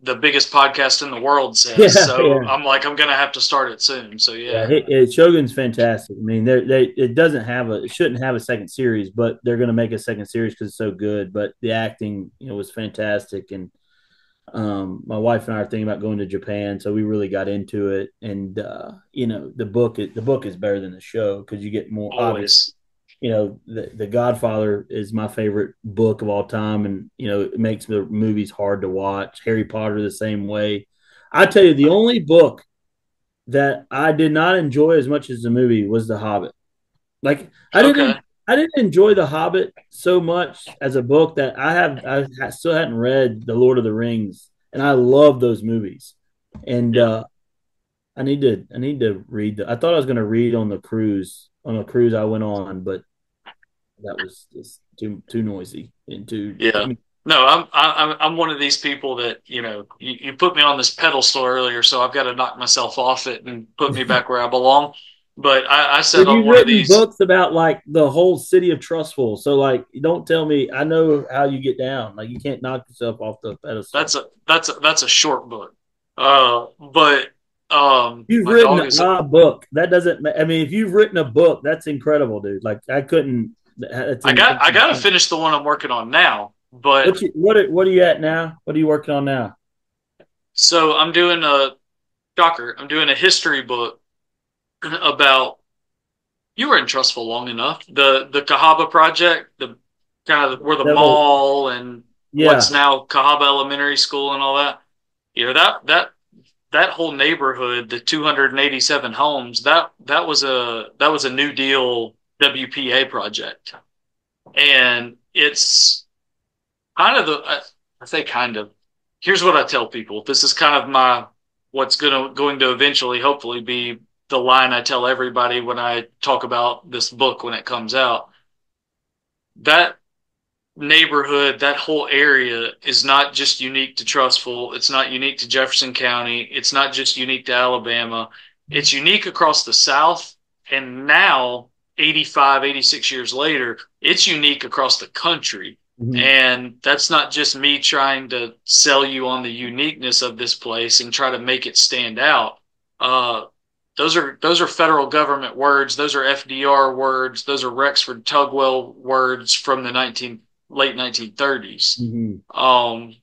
the biggest podcast in the world says. Yeah. So Yeah. I'm like, I'm gonna have to start it soon. So Yeah. yeah. Shogun's fantastic. I mean, it doesn't have it shouldn't have a second series, but they're going to make a second series because it's so good. But the acting, you know, was fantastic. And my wife and I are thinking about going to Japan, so we really got into it. And you know, the book is better than the show because you get more obvious. Always. You know, the Godfather is my favorite book of all time, and you know, it makes the movies hard to watch. Harry Potter the same way. I tell you, the only book that I did not enjoy as much as the movie was The Hobbit. Like Okay. I didn't enjoy The Hobbit so much as a book that still hadn't read The Lord of the Rings, and I love those movies. And Yeah. I need to read I thought I was going to read on a cruise I went on, but that was just too noisy and too. I Yeah. mean, No, I'm one of these people that, you put me on this pedestal earlier, so I've got to knock myself off it and put me back where I belong. But I said have on you one of written these. books about like the whole city of Trustful? So like, don't tell me. I know how you get down. Like you can't knock yourself off the pedestal. That's a short book. But You've my written dog is. a book. That doesn't. I mean, if you've written a book, that's incredible, dude. Like I couldn't. That's I got to finish the one I'm working on now. But what are you at now? What are you working on now? so I'm doing a shocker. I'm doing a history book about. You were in Trustful long enough. The Cahaba project, the kind of where the That was, mall and what's yeah. now Cahaba Elementary School and all that. That whole neighborhood, the 287 homes, that was a New Deal WPA project, and it's kind of I say kind of. Here's what I tell people. This is kind of my what's going to eventually, hopefully, be the line I tell everybody when I talk about this book when it comes out. That neighborhood, that whole area is not just unique to Trustful. It's not unique to Jefferson County. It's not just unique to Alabama. It's unique across the South. And now, 85, 86 years later, it's unique across the country. Mhm. And that's not just me trying to sell you on the uniqueness of this place and try to make it stand out. Uh, those are federal government words. Those are FDR words. Those are Rexford Tugwell words from the late 1930s. Mhm.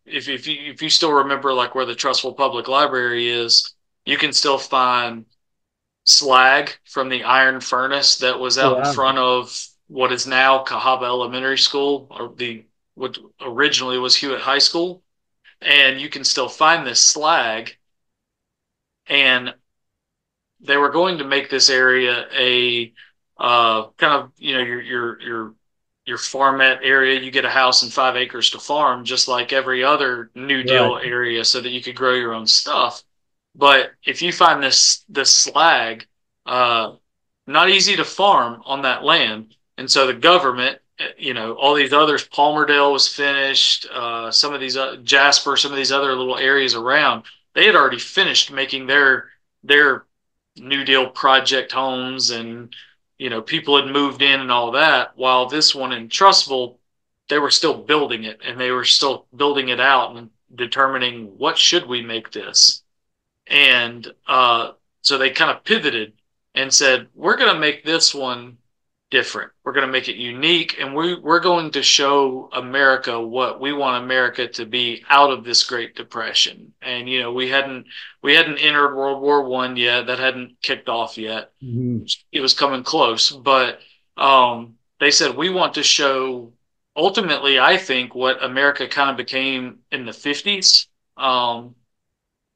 If you still remember like where the Trustful Public Library is, you can still find slag from the iron furnace that was Oh out in wow. front of what is now Cahaba Elementary School, or the what originally was Hewitt High School, and you can still find this slag. And they were going to make this area a kind of your your farmette area, you get a house and 5 acres to farm, just like every other New Right. Deal area, so that you could grow your own stuff. But if you find this slag, uh, not easy to farm on that land, and so the government, all these others, Palmerdale was finished, some of these Jasper, some of these other little areas around, they had already finished making their New Deal project homes, and people had moved in and all that. While this one in Trustful, they were still building it, and they were still building it out and determining what should we make this. And so they kind of pivoted and said, we're going to make this one different. We're going to make it unique, and we're going to show America what we want America to be out of this Great Depression. And we hadn't entered World War I yet. That hadn't kicked off yet. Mm-hmm. It was coming close, but they said we want to show ultimately, I think, what America kind of became in the 50s.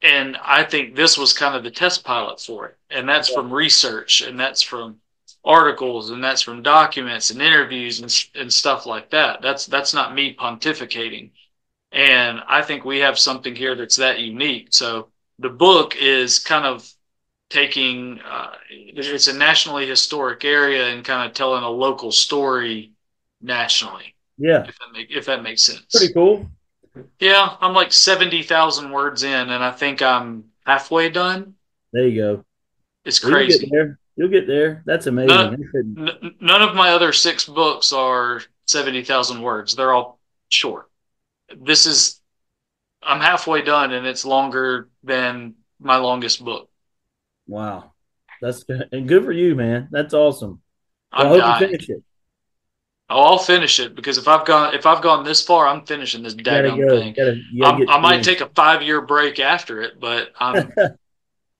And I think this was kind of the test pilot for it. And that's from research, and that's from articles, and that's from documents and interviews and stuff like that. That's not me pontificating. And I think we have something here that's that unique. So the book is kind of taking it's a nationally historic area and kind of telling a local story nationally. Yeah. If that makes sense. Pretty cool. Yeah, I'm like 70,000 words in, and I think I'm halfway done. There you go. It's Well, you'll get crazy. there. You'll get there. That's amazing. None, none of my other 6 books are 70,000 words. They're all short. This is, I'm halfway done, and it's longer than my longest book. Wow. That's good. And good for you, man. That's awesome. Well, I I'm hope you dying. finish it. Oh, I'll finish it, because if I've gone this far, I'm finishing this You gotta daggum go. thing. You gotta get I might through take a 5 year break after it, but I'm it. You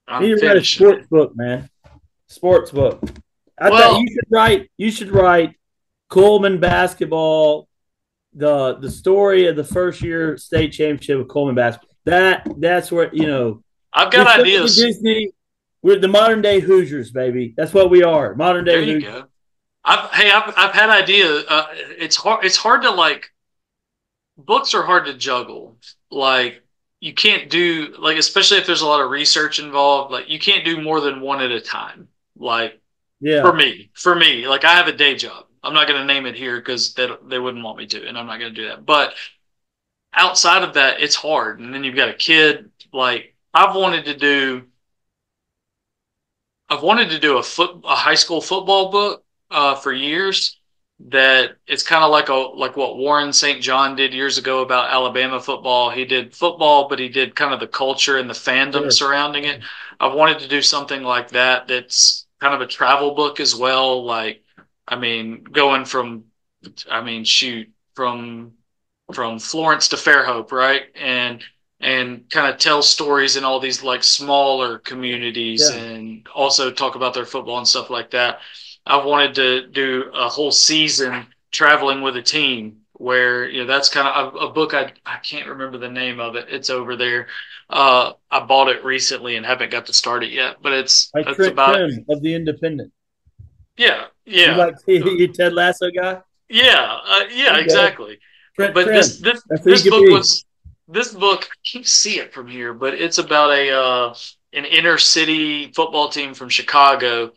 I'm need to write a finishing sports it. book, man. Sports book. I thought Well, you should write Cullman basketball, the story of the first year state championship of Cullman basketball. That's where I've we're got so into ideas. Disney. We're the modern day Hoosiers, baby. That's what we are. Modern There day you Hoosiers. go. I've had ideas. It's hard to like, books are hard to juggle. Like, you can't do, like, especially if there's a lot of research involved. Like, you can't do more than one at a time. Like, for Yeah. me, for me, like, I have a day job. I'm not going to name it here because they wouldn't want me to, and I'm not going to do that. But outside of that, it's hard. And then you've got a kid. Like, I've wanted to do a high school football book for years. That it's kind of like what Warren St. John did years ago about Alabama football. He did football, but he did kind of the culture and the fandom Sure. surrounding it. I've wanted to do something like that. That's kind of a travel book as well. Like, I mean, going from, I mean, shoot, from Florence to Fairhope, right? And kind of tell stories in all these like smaller communities, Yeah. and also talk about their football and stuff like that. I've wanted to do a whole season traveling with a team, where that's kind of a book. I can't remember the name of it. It's over there. I bought it recently and haven't got to start it yet, but it's Like it's Trent about, Trim of the Independent. yeah, You yeah. like you Ted Lasso guy? Yeah, There yeah, you go. exactly. Trent But Trim. That's who you could be. this book, I can't see it from here, but it's about an inner city football team from Chicago.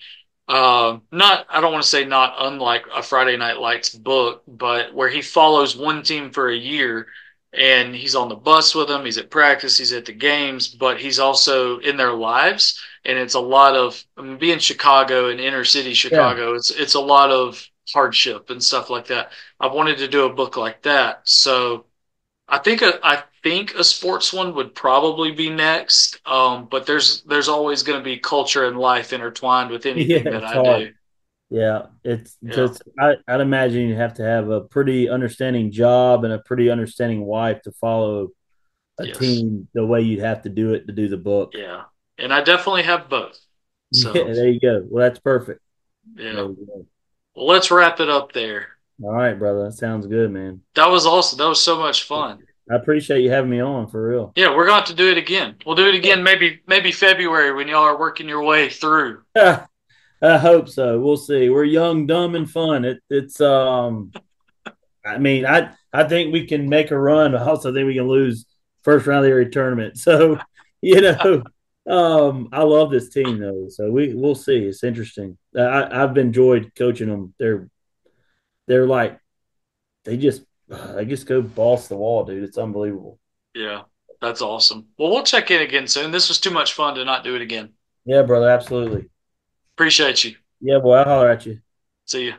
Not, I don't want to say not unlike a Friday Night Lights book, but where he follows one team for a year, and he's on the bus with them, he's at practice, he's at the games, but he's also in their lives. And it's a lot of, I mean, being Chicago and inner city Yeah. Chicago, it's a lot of hardship and stuff like that. I've wanted to do a book like that. So I think a sports one would probably be next. But there's always going to be culture and life intertwined with Yeah, anything that it's I hard. do. Yeah, it's Yeah. just I'd imagine you have to have a pretty understanding job and a pretty understanding wife to follow a Yes. team the way you'd have to do it to do the book. Yeah. And I definitely have both. Yeah, So, there you go. Well, that's perfect. There yeah. you go. Well, let's wrap it up there. All right, brother. That sounds good, man. That was awesome. That was so much fun. I appreciate you having me on for real. Yeah, we're going to do it again. We'll do it again, maybe February, when y'all are working your way through. I hope so. We'll see. We're young, dumb, and fun. It's I mean, I think we can make a run. I also think we can lose first round of the area tournament. So, you know, I love this team though. So we'll see. It's interesting. I've enjoyed coaching them. They're like they just go boss the wall, dude. It's unbelievable. Yeah, that's awesome. Well, we'll check in again soon. This was too much fun to not do it again. Yeah, brother, absolutely. Appreciate you. Yeah, boy, I'll holler at you. See you.